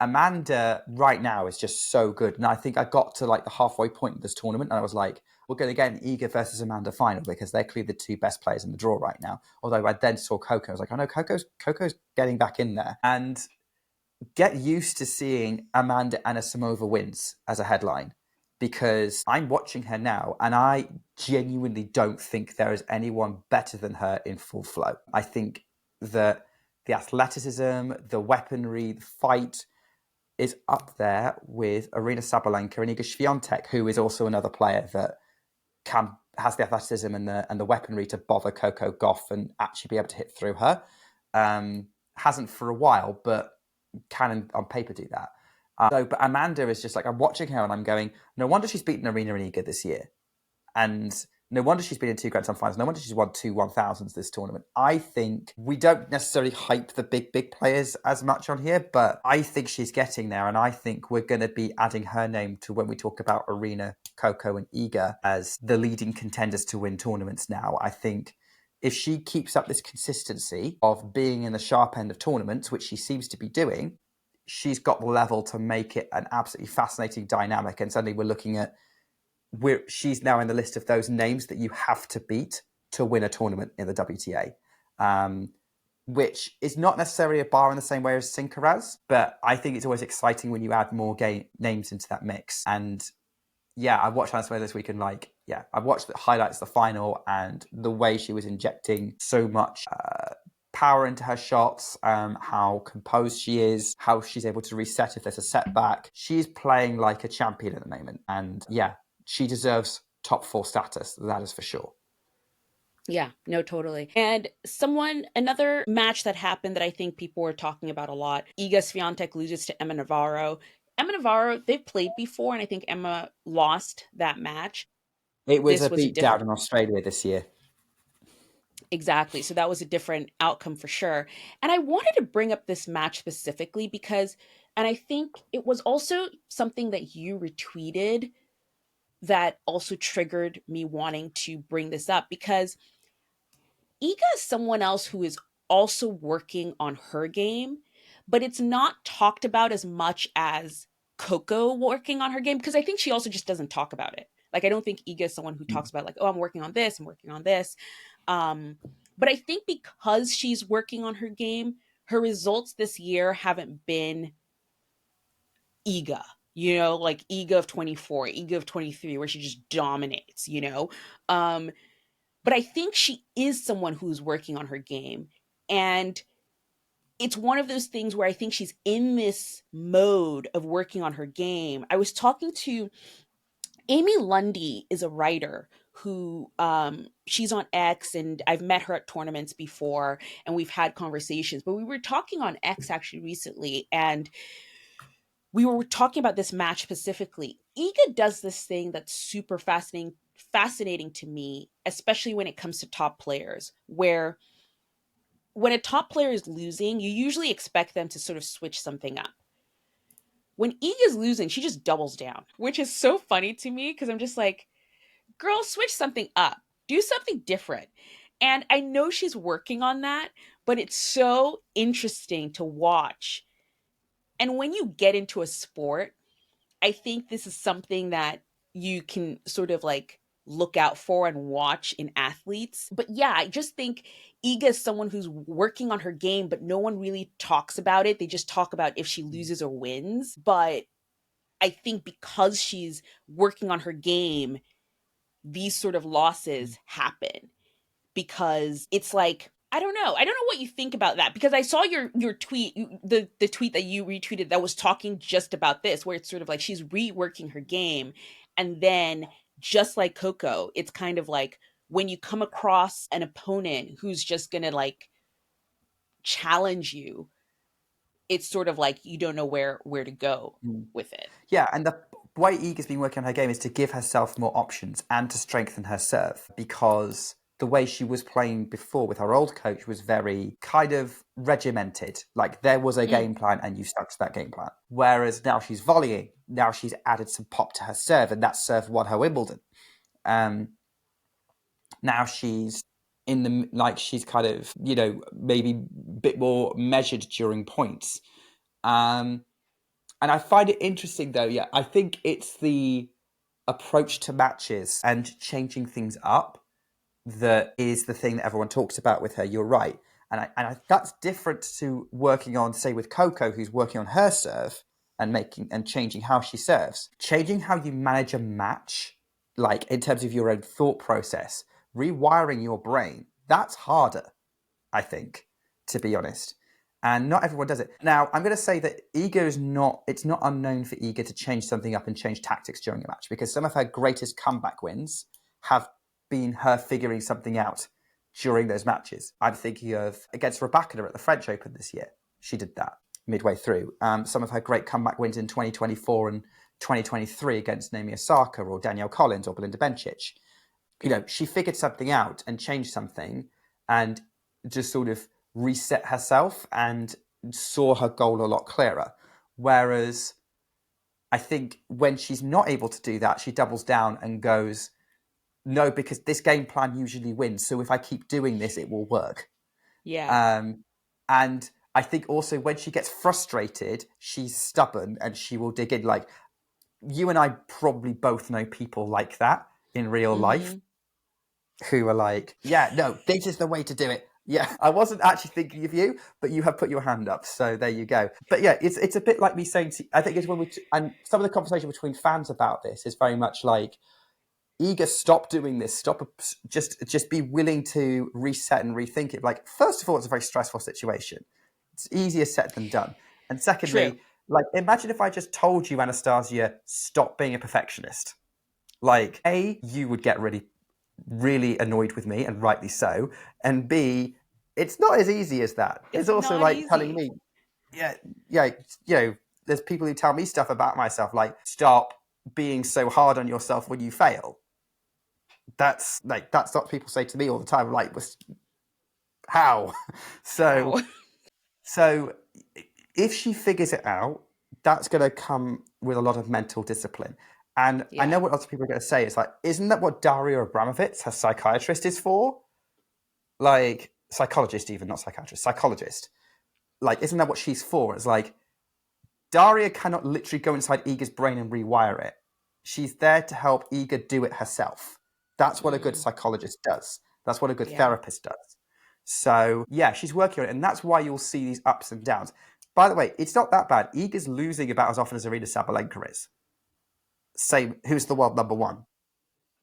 Amanda right now is just so good. And I think I got to like the halfway point of this tournament and I was like, we're going to get an Iga versus Amanda final because they're clearly the two best players in the draw right now. Although I then saw Coco. I was like, oh no, Coco's getting back in there. And get used to seeing Amanda Anisimova wins as a headline, because I'm watching her now and I genuinely don't think there is anyone better than her in full flow. I think that the athleticism, the weaponry, the fight is up there with Aryna Sabalenka and Iga Swiatek, who is also another player that has the athleticism and the weaponry to bother Coco Gauff and actually be able to hit through her. Hasn't for a while, but can on paper do that. But Amanda is just like, I'm watching her and I'm going, no wonder she's beaten Aryna and Iga this year. And no wonder she's been in 2 Grand Slam finals. No wonder she's won 2 1,000s this tournament. I think we don't necessarily hype the big players as much on here, but I think she's getting there. And I think we're going to be adding her name to when we talk about Aryna, Coco and Iga as the leading contenders to win tournaments now. I think if she keeps up this consistency of being in the sharp end of tournaments, which she seems to be doing, she's got the level to make it an absolutely fascinating dynamic. And suddenly we're looking at she's now in the list of those names that you have to beat to win a tournament in the WTA, which is not necessarily a bar in the same way as Sinkaraz, but I think it's always exciting when you add more names into that mix. And yeah, I watched Anisimova this week and I watched the highlights of the final and the way she was injecting so much power into her shots, how composed she is, how she's able to reset if there's a setback. She's playing like a champion at the moment. And yeah, she deserves top 4 status. That is for sure. Yeah, no, totally. And another match that happened that I think people were talking about a lot, Iga Swiatek loses to Emma Navarro. Emma Navarro, they've played before, and I think Emma lost that match. It was a beatdown in Australia this year. Exactly. So that was a different outcome for sure. And I wanted to bring up this match specifically because, and I think it was also something that you retweeted that also triggered me wanting to bring this up, because Iga is someone else who is also working on her game, but it's not talked about as much as Coco working on her game, because I think she also just doesn't talk about it. Like, I don't think Iga is someone who talks about like, oh, I'm working on this. But I think because she's working on her game, her results this year haven't been Iga, like Iga of 24, Iga of 23, where she just dominates, But I think she is someone who's working on her game. And it's one of those things where I think she's in this mode of working on her game. I was talking to Amy Lundy, is a writer who she's on X, and I've met her at tournaments before and we've had conversations, but we were talking on X actually recently, and we were talking about this match specifically. Iga does this thing that's super fascinating to me, especially when it comes to top players, where when a top player is losing, you usually expect them to sort of switch something up. When Iga's losing, she just doubles down, which is so funny to me because I'm just like, girl, switch something up, do something different. And I know she's working on that, but it's so interesting to watch. And when you get into a sport, I think this is something that you can sort of like look out for and watch in athletes. But yeah, I just think Iga is someone who's working on her game, but no one really talks about it. They just talk about if she loses or wins. But I think because she's working on her game, these sort of losses happen because it's like, I don't know what you think about that because I saw your tweet, the tweet that you retweeted that was talking just about this, where it's sort of like she's reworking her game, and then just like Coco, it's kind of like when you come across an opponent who's just gonna like challenge you, it's sort of like you don't know where to go with it. Yeah, and the way Iga's been working on her game is to give herself more options and to strengthen her serve, because the way she was playing before with her old coach was very kind of regimented. Like there was a game plan and you stuck to that game plan. Whereas now she's volleying, now she's added some pop to her serve, and that serve won her Wimbledon. Now she's in the, like she's kind of, you know, maybe a bit more measured during points. And I find it interesting though, yeah, I think it's the approach to matches and changing things up that is the thing that everyone talks about with her. You're right. And that's different to working on, say, with Coco, who's working on her serve and making and changing how she serves. Changing how you manage a match, like in terms of your own thought process, rewiring your brain, that's harder, I think, to be honest. And not everyone does it. Now, I'm going to say that it's not unknown for Iga to change something up and change tactics during a match, because some of her greatest comeback wins have been her figuring something out during those matches. I'm thinking of against Rybakina at the French Open this year. She did that midway through. Some of her great comeback wins in 2024 and 2023 against Naomi Osaka or Danielle Collins or Belinda Bencic. You know, she figured something out and changed something and just sort of reset herself and saw her goal a lot clearer. Whereas I think when she's not able to do that, she doubles down and goes, no, because this game plan usually wins. So if I keep doing this, it will work. Yeah. And I think also when she gets frustrated, she's stubborn and she will dig in. Like you and I probably both know people like that in real life who are like, yeah, no, this is the way to do it. Yeah, I wasn't actually thinking of you, but you have put your hand up, so there you go. But yeah, it's a bit like me saying, I think it's when and some of the conversation between fans about this is very much like, Iga, stop doing this. Stop. Just be willing to reset and rethink it. Like, first of all, it's a very stressful situation. It's easier said than done. And secondly, True. like, imagine if I just told you, Anastasia, stop being a perfectionist. Like, A, you would get really, really annoyed with me, and rightly so. And B, it's not as easy as that. It's also like easy. telling me, yeah, you know, there's people who tell me stuff about myself, like, stop being so hard on yourself when you fail. That's what people say to me all the time. Like, how? So if she figures it out, that's going to come with a lot of mental discipline. And I know what lots of people are going to say. It's like, isn't that what Daria Abramovich, her psychiatrist, is for? Like, psychologist even, not psychiatrist, psychologist. Like, isn't that what she's for? It's like, Daria cannot literally go inside Iga's brain and rewire it. She's there to help Iga do it herself. That's what a good psychologist does. That's what a good therapist does. So, yeah, she's working on it. And that's why you'll see these ups and downs. By the way, it's not that bad. Iga's losing about as often as Arina Sabalenka is. Same, who's the world number one?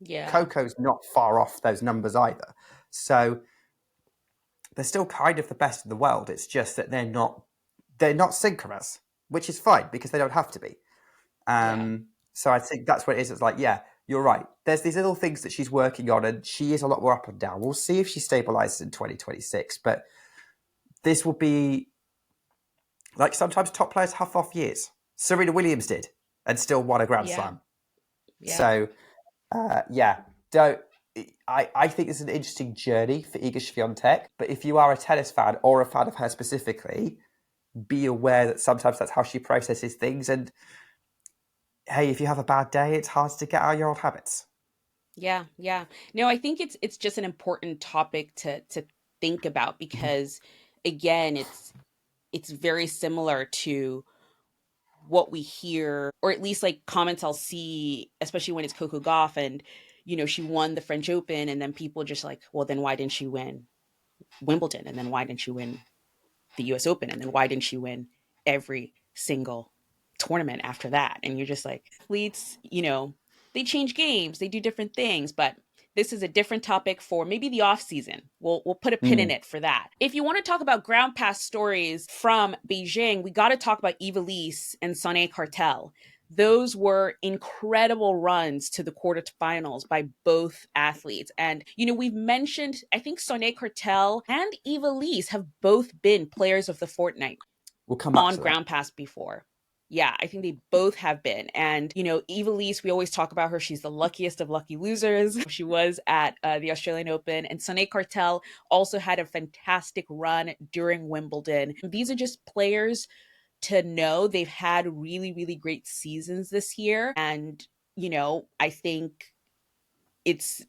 Yeah. Coco's not far off those numbers either. So, they're still kind of the best in the world. It's just that they're not synchronous, which is fine because they don't have to be. So I think that's what it is. It's like, yeah, you're right. There's these little things that she's working on, and she is a lot more up and down. We'll see if she stabilizes in 2026. But this will be like sometimes top players have off years. Serena Williams did and still won a Grand Slam. Yeah. So, I think it's an interesting journey for Iga Swiatek. But if you are a tennis fan or a fan of her specifically, be aware that sometimes that's how she processes things. And hey, if you have a bad day, it's hard to get out of your old habits. Yeah, yeah. No, I think it's just an important topic to think about Mhm. because again, it's very similar to what we hear, or at least like comments I'll see, especially when it's Coco Gauff and she won the French Open, and then people just like, well, then why didn't she win Wimbledon? And then why didn't she win the US Open? And then why didn't she win every single tournament after that? And you're just like, athletes, they change games, they do different things, but this is a different topic for maybe the off season. We'll put a pin in Mm. it for that. If you want to talk about ground pass stories from Beijing, we got to talk about Eva Lys and Sonnet Cartel. Those were incredible runs to the quarterfinals by both athletes. And, we've mentioned, I think Sonnet Cartel and Eva Lys have both been players of the Fortnight We'll come back on to that. ground pass before. Yeah, I think they both have been. And, Eva Lys, we always talk about her. She's the luckiest of lucky losers. She was at the Australian Open. And Sonnet Cartel also had a fantastic run during Wimbledon. These are just players to know. They've had really, really great seasons this year. And, I think it's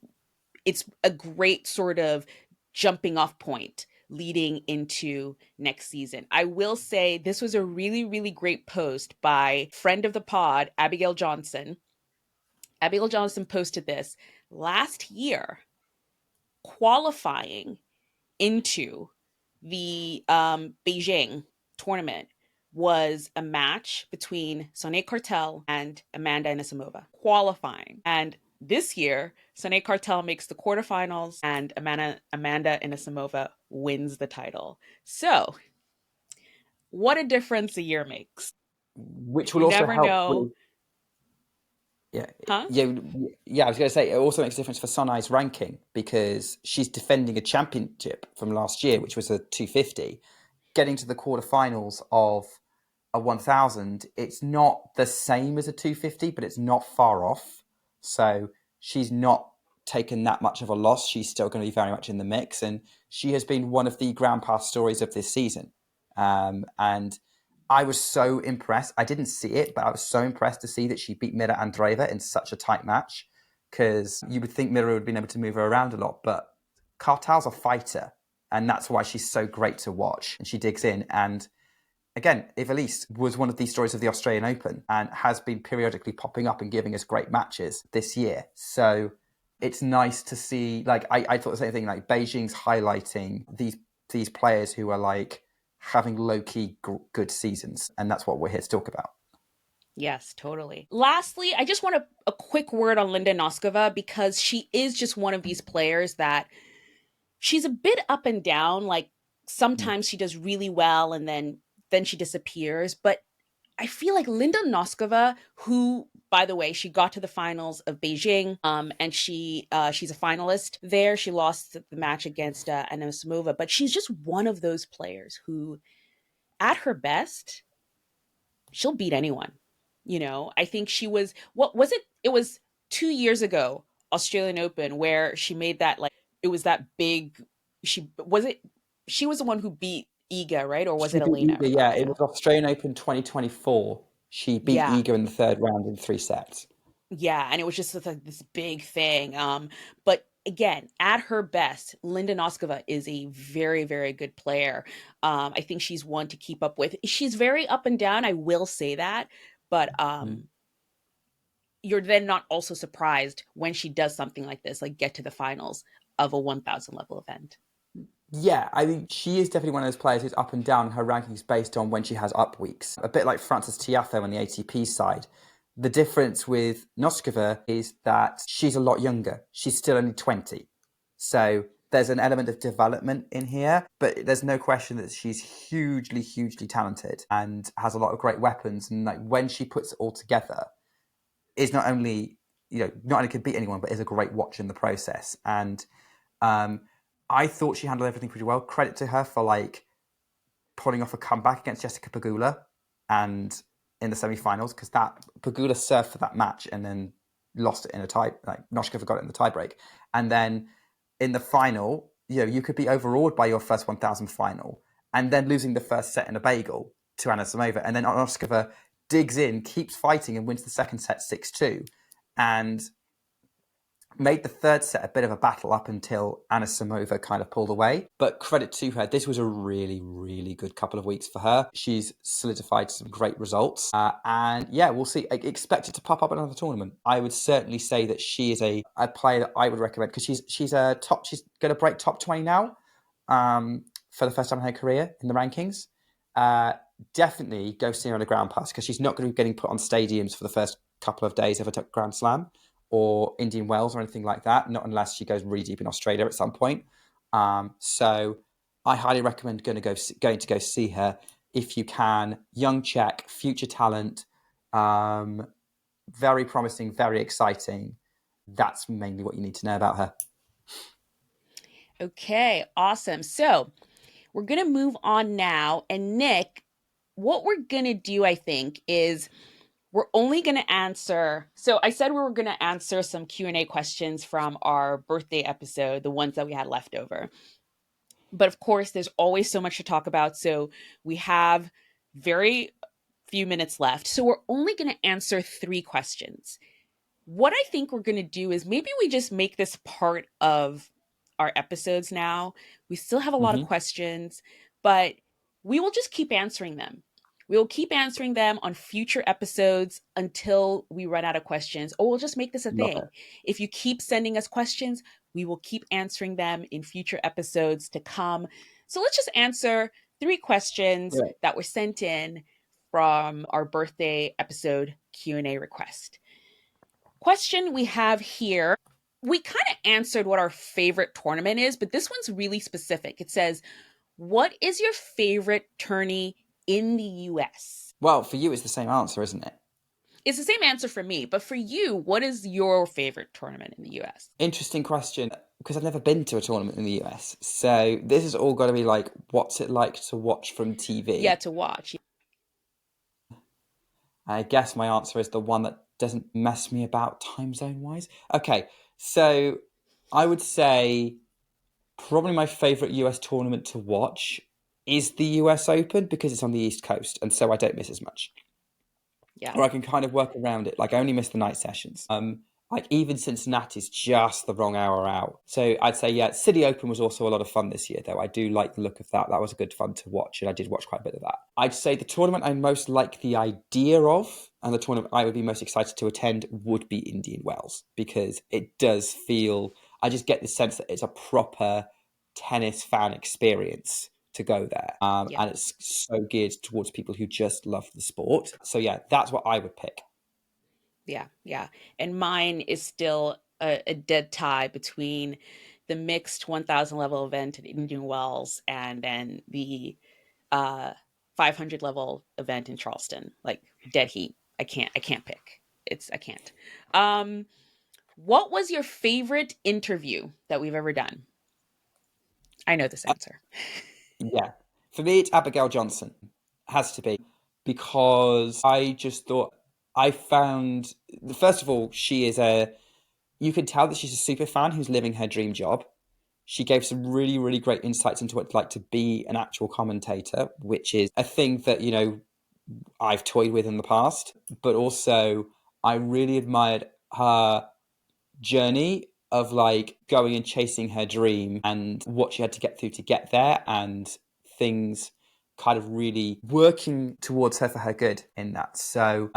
a great sort of jumping off point leading into next season. I will say this was a really, really great post by friend of the pod, Abigail Johnson. Abigail Johnson posted this last year, qualifying into the Beijing tournament was a match between Sonnet Cartel and Amanda Anisimova qualifying. And this year, Sonnet Cartel makes the quarterfinals and Amanda Anisimova wins the title. So, what a difference a year makes. Which will You also never help know, with, yeah, huh? yeah, yeah. I was going to say it also makes a difference for Sonai's ranking because she's defending a championship from last year, which was a 250. Getting to the quarterfinals of a 1000, it's not the same as a 250, but it's not far off. So she's not taken that much of a loss. She's still going to be very much in the mix, and she has been one of the ground pass stories of this season. And I was so impressed. I didn't see it, but I was so impressed to see that she beat Mira Andreeva in such a tight match, because you would think Mira would have been able to move her around a lot, but Cartel's a fighter, and that's why she's so great to watch. And she digs in. And again, Eva Lys was one of these stories of the Australian Open and has been periodically popping up and giving us great matches this year. So it's nice to see, like, I thought the same thing, like Beijing's highlighting these players who are like having low-key good seasons. And that's what we're here to talk about. Yes, totally. Lastly, I just want a quick word on Linda Noskova because she is just one of these players that she's a bit up and down. Like Mm. sometimes she does really well and then she disappears. But I feel like Linda Noskova, who, by the way, she got to the finals of Beijing, and she's a finalist there. She lost the match against Anisimova, but she's just one of those players who, at her best, she'll beat anyone. I think she was, what was it? It was 2 years ago, Australian Open, where she made that, like, it was that big, she was the one who beat Iga, right? Or was She it beat Elena Iga, yeah. It Rybakina? was Australian Open 2024. She beat Yeah. Iga in the third round in 3 sets. Yeah, and it was just like this big thing. But again, at her best, Linda Noskova is a very, very good player. I think she's one to keep up with. She's very up and down, I will say that, but Mm. you're then not also surprised when she does something like this, like get to the finals of a 1,000 level event. Yeah, I mean, she is definitely one of those players who's up and down her rankings based on when she has up weeks. A bit like Frances Tiafoe on the ATP side. The difference with Noskova is that she's a lot younger. She's still only 20. So there's an element of development in here, but there's no question that she's hugely, hugely talented and has a lot of great weapons. And like when she puts it all together, is not only, not only could beat anyone, but is a great watch in the process. And I thought she handled everything pretty well. Credit to her for like pulling off a comeback against Jessica Pegula and in the semi-finals, because that Pegula served for that match and then lost it in a tie, like Nosková got it in the tiebreak. And then in the final, you could be overawed by your first 1,000 final and then losing the first set in a bagel to Anisimova. And then Nosková digs in, keeps fighting, and wins the second set 6-2. And made the third set a bit of a battle up until Anisimova kind of pulled away. But credit to her, this was a really, really good couple of weeks for her. She's solidified some great results. And yeah, we'll see. Expect it to pop up in another tournament. I would certainly say that she is a player that I would recommend because she's going to break top 20 now for the first time in her career in the rankings. Definitely go see her on a ground pass because she's not going to be getting put on stadiums for the first couple of days of a Grand Slam or Indian Wells or anything like that, not unless she goes really deep in Australia at some point. So I highly recommend going to go see her if you can. Young Czech, future talent, very promising, very exciting. That's mainly what you need to know about her. Okay, awesome. So we're going to move on now. And Nick, what we're going to do, I think, is we're only going to answer. So I said we were going to answer some Q&A questions from our birthday episode, the ones that we had left over. But of course, there's always so much to talk about. So we have very few minutes left. So we're only going to answer 3 questions. What I think we're going to do is maybe we just make this part of our episodes now. We still have a lot of questions, but we will just keep answering them. We will keep answering them on future episodes until we run out of questions, or we'll just make this a thing. If you keep sending us questions, we will keep answering them in future episodes to come. So let's just answer 3 questions that were sent in from our birthday episode Q&A request. Question we have here, we kind of answered what our favorite tournament is, but this one's really specific. It says, what is your favorite tourney in the US? Well, for you, it's the same answer, isn't it? It's the same answer for me, but for you, what is your favorite tournament in the US? Interesting question, because I've never been to a tournament in the US. So this has all got to be like, what's it like to watch from TV? Yeah, to watch. I guess my answer is the one that doesn't mess me about time zone wise. Okay, so I would say probably my favorite US tournament to watch is the US Open because it's on the East Coast, and so I don't miss as much. Yeah. Or I can kind of work around it. Like I only miss the night sessions. Like even Cincinnati's just the wrong hour out. So I'd say, yeah, City Open was also a lot of fun this year, though. I do like the look of that. That was a good fun to watch, and I did watch quite a bit of that. I'd say the tournament I most like the idea of, and the tournament I would be most excited to attend would be Indian Wells, because it does feel, I just get the sense that it's a proper tennis fan experience to go there. And it's so geared towards people who just love the sport. So yeah, that's what I would pick. Yeah. And mine is still a dead tie between the mixed 1,000 level event at Indian Wells and then the 500 level event in Charleston. Like dead heat. I can't pick. I can't. What was your favorite interview that we've ever done? I know this answer. Yeah. For me, it's Abigail Johnson. Has to be. Because I just thought, I found, first of all, you can tell that she's a super fan who's living her dream job. She gave some really, really great insights into what it's like to be an actual commentator, which is a thing that, I've toyed with in the past. But also, I really admired her journey of like going and chasing her dream and what she had to get through to get there, and things kind of really working towards her for her good in that. So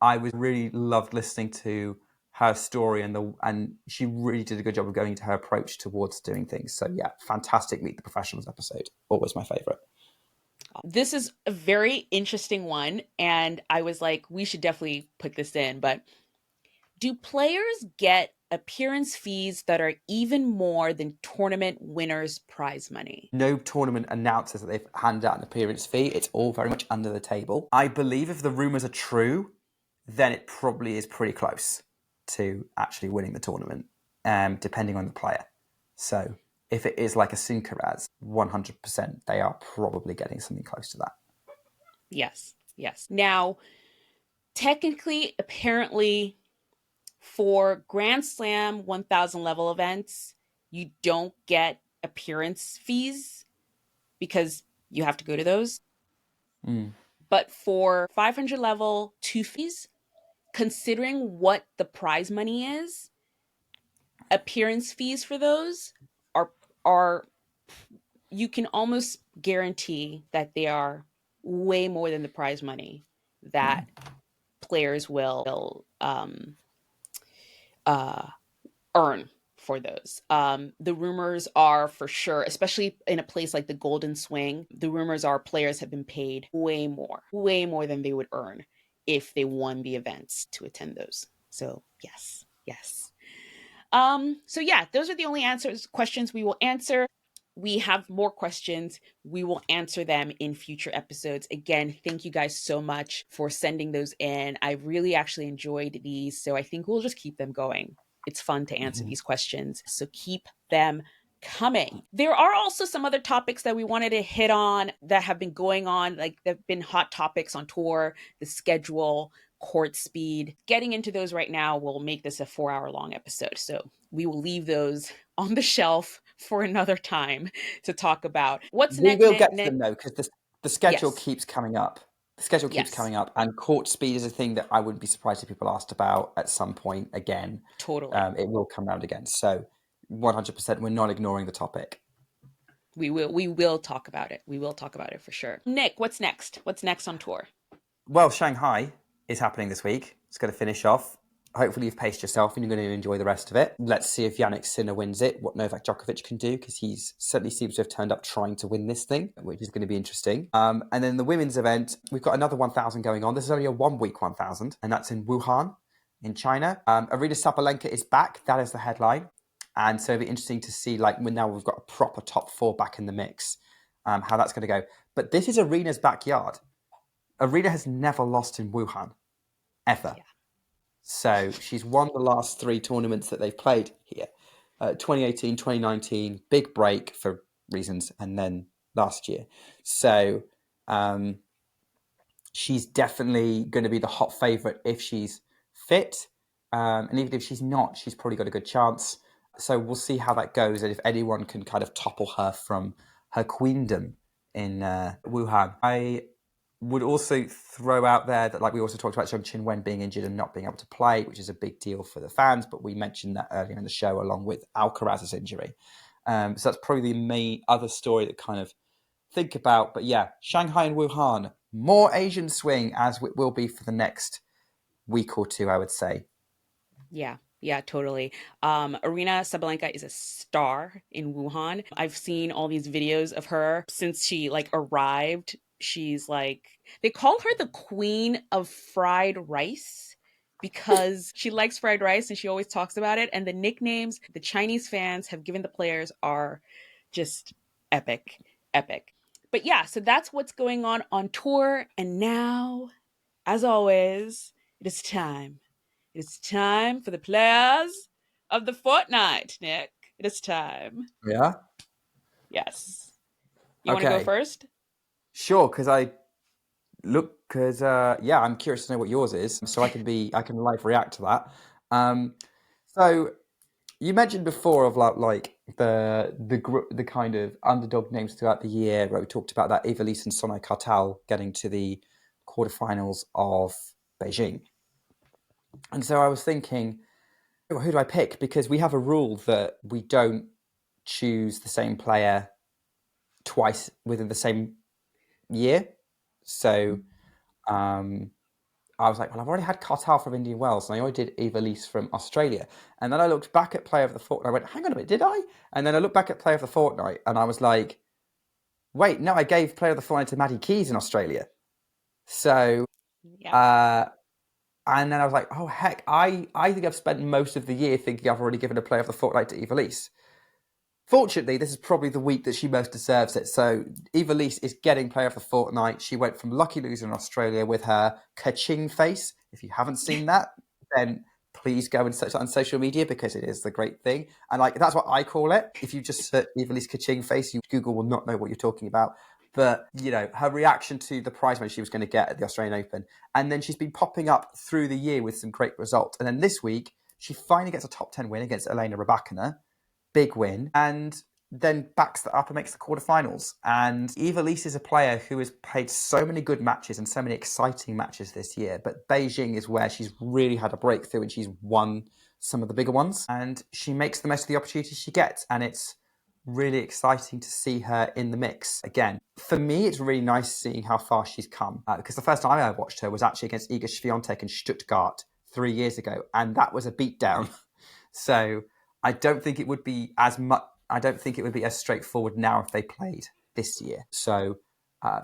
I was really loved listening to her story, and she really did a good job of going into her approach towards doing things. So yeah, fantastic Meet the Professionals episode. Always my favorite. This is a very interesting one, and I was like, we should definitely put this in, but do players get appearance fees that are even more than tournament winners' prize money? No tournament announces that they've handed out an appearance fee. It's all very much under the table. I believe if the rumours are true, then it probably is pretty close to actually winning the tournament, depending on the player. So if it is like a Sinkaraz, 100%, they are probably getting something close to that. Yes. Now, technically, apparently, For Grand Slam 1000 level events, you don't get appearance fees because you have to go to those. But for 500 level 2 fees, considering what the prize money is, appearance fees for those are you can almost guarantee that they are way more than the prize money that players will earn for those. The rumors are for sure, especially in a place like the Golden Swing, the rumors are players have been paid way more than they would earn if they won the events to attend those. So yes. So yeah, those are the only questions we will answer. We have more questions. We will answer them in future episodes. Again, thank you guys so much for sending those in. I really actually enjoyed these, so I think we'll just keep them going. It's fun to answer these questions, so keep them coming. There are also some other topics that we wanted to hit on that have been going on, like they've been hot topics on tour, the schedule, court speed. Getting into those right now will make this a 4-hour long episode. So we will leave those on the shelf for another time to talk about. What's next? We will get to them though, because the schedule keeps coming up. The schedule keeps Yes. coming up, and court speed is a thing that I wouldn't be surprised if people asked about at some point again. Totally. It will come round again. So 100%, we're not ignoring the topic. We will talk about it. We will talk about it for sure. Nick, what's next? What's next on tour? Well, Shanghai is happening this week. It's going to finish off. Hopefully you've paced yourself and you're going to enjoy the rest of it. Let's see if Jannik Sinner wins it, what Novak Djokovic can do, because he certainly seems to have turned up trying to win this thing, which is going to be interesting. And then the women's event, we've got another 1,000 going on. This is only a 1-week 1,000, and that's in Wuhan, in China. Arina Sabalenka is back. That is the headline. And so it'll be interesting to see, like, when now we've got a proper top 4 back in the mix, how that's going to go. But this is Arina's backyard. Arina has never lost in Wuhan, ever. Yeah. So she's won the last 3 tournaments that they've played here. 2018, 2019, big break for reasons, and then last year. So she's definitely going to be the hot favourite if she's fit. And even if she's not, she's probably got a good chance. So we'll see how that goes, and if anyone can kind of topple her from her queendom in Wuhan. I would also throw out there that, like we also talked about, Zheng Qinwen being injured and not being able to play, which is a big deal for the fans, but we mentioned that earlier in the show along with Alcaraz's injury. So that's probably the main other story that kind of think about. But yeah, Shanghai and Wuhan, more Asian swing, as it will be for the next week or two, I would say. Yeah, totally. Arina Sabalenka is a star in Wuhan. I've seen all these videos of her since she arrived. She's they call her the queen of fried rice because she likes fried rice and she always talks about it. And the nicknames the Chinese fans have given the players are just epic. But yeah, so that's what's going on tour. And now, as always, it is time. It's time for the players of the Fortnight, Nick. It is time. Yeah? Yes. You want to go first? Sure, because I'm curious to know what yours is, so I can live react to that. So you mentioned before of the kind of underdog names throughout the year, where we talked about that Eva Lys and Sonai Kartal getting to the quarterfinals of Beijing. And so I was thinking, who do I pick? Because we have a rule that we don't choose the same player twice within the same year. So I was like, well, I've already had Kartal from Indian Wells, and I already did Eva Lys from Australia. And then I looked back at Player of the Fortnight, and I went, hang on a minute, did I? And then I looked back at Player of the Fortnight, and I was like, wait, no, I gave Player of the Fortnight to Maddie Keys in Australia. So, and then I was like, oh, heck, I think I've spent most of the year thinking I've already given a Player of the Fortnight to Eva Lys. Fortunately, this is probably the week that she most deserves it. So Eva Lys is getting Player of the Fortnight. She went from lucky loser in Australia with her ka-ching face. If you haven't seen that, then please go and search that on social media because it is the great thing. And that's what I call it. If you just search Eva Lys ka-ching face, Google will not know what you're talking about. But, her reaction to the prize money she was going to get at the Australian Open. And then she's been popping up through the year with some great results. And then this week, She finally gets a top 10 win against Elena Rybakina, big win, and then backs that up and makes the quarterfinals. And Eva Lys is a player who has played so many good matches and so many exciting matches this year. But Beijing is where she's really had a breakthrough and she's won some of the bigger ones. And she makes the most of the opportunities she gets. And it's really exciting to see her in the mix again. For me, it's really nice seeing how far she's come. Because the first time I watched her was actually against Iga Swiatek in Stuttgart 3 years ago. And that was a beatdown. So I don't think it would be as straightforward now if they played this year. So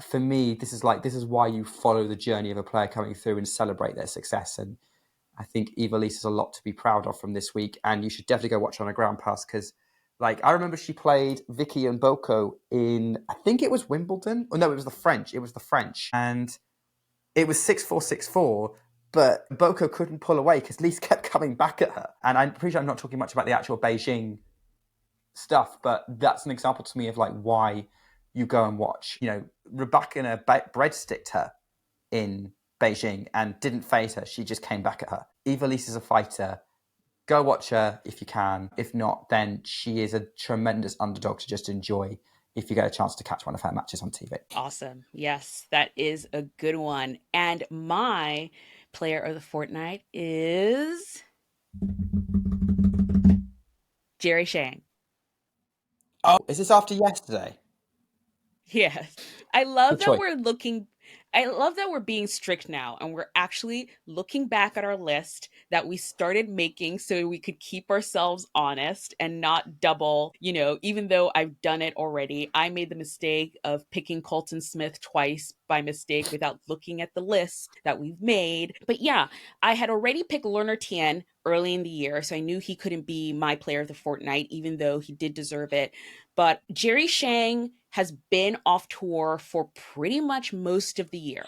for me, this is why you follow the journey of a player coming through and celebrate their success. And I think Eva Lys has a lot to be proud of from this week. And you should definitely go watch her on a ground pass because, I remember she played Vicky and Boko in, I think it was Wimbledon. Oh no, it was the French. And it was 6-4, 6-4. But Boko couldn't pull away because Lys kept coming back at her. And I'm pretty sure I'm not talking much about the actual Beijing stuff, but that's an example to me of why you go and watch. Rybakina breadsticked her in Beijing and didn't phase her. She just came back at her. Eva Lys is a fighter. Go watch her if you can. If not, then she is a tremendous underdog to just enjoy if you get a chance to catch one of her matches on TV. Awesome. Yes, that is a good one. And my player of the fortnight is Jerry Shang. Oh, is this after yesterday? Yes. I love that we're being strict now and we're actually looking back at our list that we started making so we could keep ourselves honest and not double, even though I've done it already. I made the mistake of picking Colton Smith twice by mistake without looking at the list that we've made. But yeah, I had already picked Lerner Tien early in the year, so I knew he couldn't be my player of the fortnight, even though he did deserve it. But Jerry Shang has been off tour for pretty much most of the year.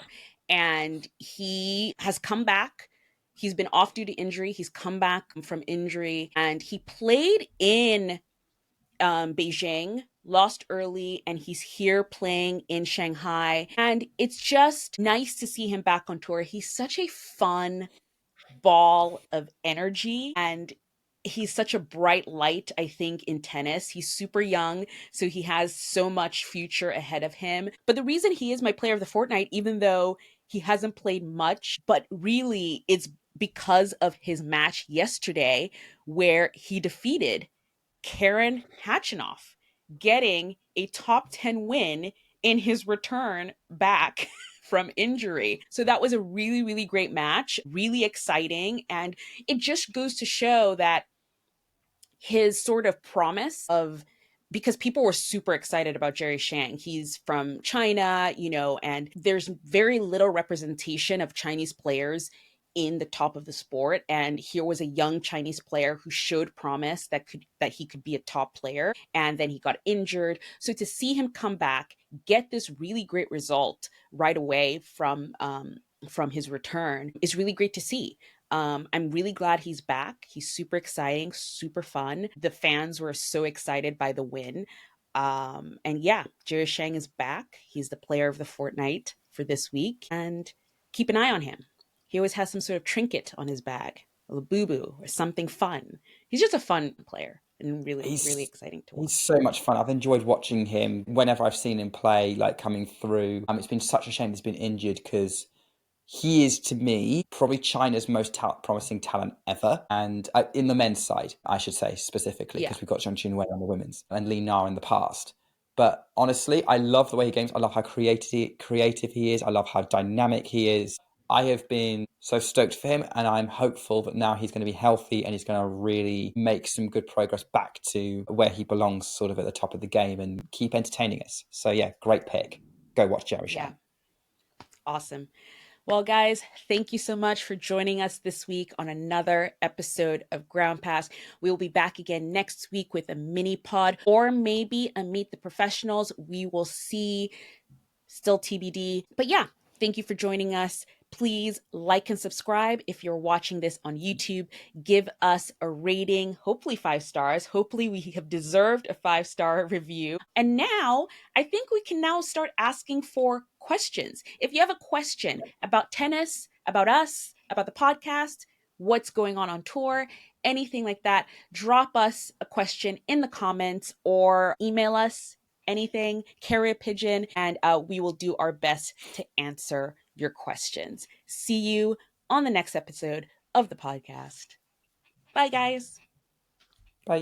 And he has come back. He's been off due to injury. He's come back from injury. And he played in Beijing, lost early, and he's here playing in Shanghai. And it's just nice to see him back on tour. He's such a fun ball of energy and he's such a bright light, I think, in tennis. He's super young, so he has so much future ahead of him. But the reason he is my player of the fortnight, even though he hasn't played much, but really it's because of his match yesterday where he defeated Karen Khachanov, getting a top 10 win in his return back from injury. So that was a really, really great match, really exciting. And it just goes to show that his sort of promise of, because people were super excited about Jerry Shang. He's from China, and there's very little representation of Chinese players in the top of the sport. And here was a young Chinese player who showed promise that he could be a top player. And then he got injured. So to see him come back, get this really great result right away from his return is really great to see. I'm really glad he's back. He's super exciting, super fun. The fans were so excited by the win. And yeah, Jerry Shang is back. He's the player of the fortnight for this week. And keep an eye on him. He always has some sort of trinket on his bag, a boo-boo or something fun. He's just a fun player and really exciting to watch. He's so much fun. I've enjoyed watching him whenever I've seen him play, coming through. It's been such a shame he's been injured because he is, to me, probably China's most promising talent ever. And in the men's side, I should say specifically, because we've got Zhang Junwei on the women's and Li Na in the past. But honestly, I love the way he games. I love how creative he is. I love how dynamic he is. I have been so stoked for him, and I'm hopeful that now he's going to be healthy and he's going to really make some good progress back to where he belongs, sort of at the top of the game, and keep entertaining us. So yeah, great pick. Go watch Jerry Shang. Awesome. Well, guys, thank you so much for joining us this week on another episode of Ground Pass. We will be back again next week with a mini pod or maybe a Meet the Professionals. We will see. Still TBD. But yeah, thank you for joining us. Please like and subscribe if you're watching this on YouTube. Give us a rating, hopefully 5 stars. Hopefully we have deserved a 5-star review. And now I think we can now start asking for questions. If you have a question about tennis, about us, about the podcast, what's going on tour, anything like that, drop us a question in the comments or email us anything, carrier pigeon, and we will do our best to answer your questions. See you on the next episode of the podcast. Bye, guys. Bye.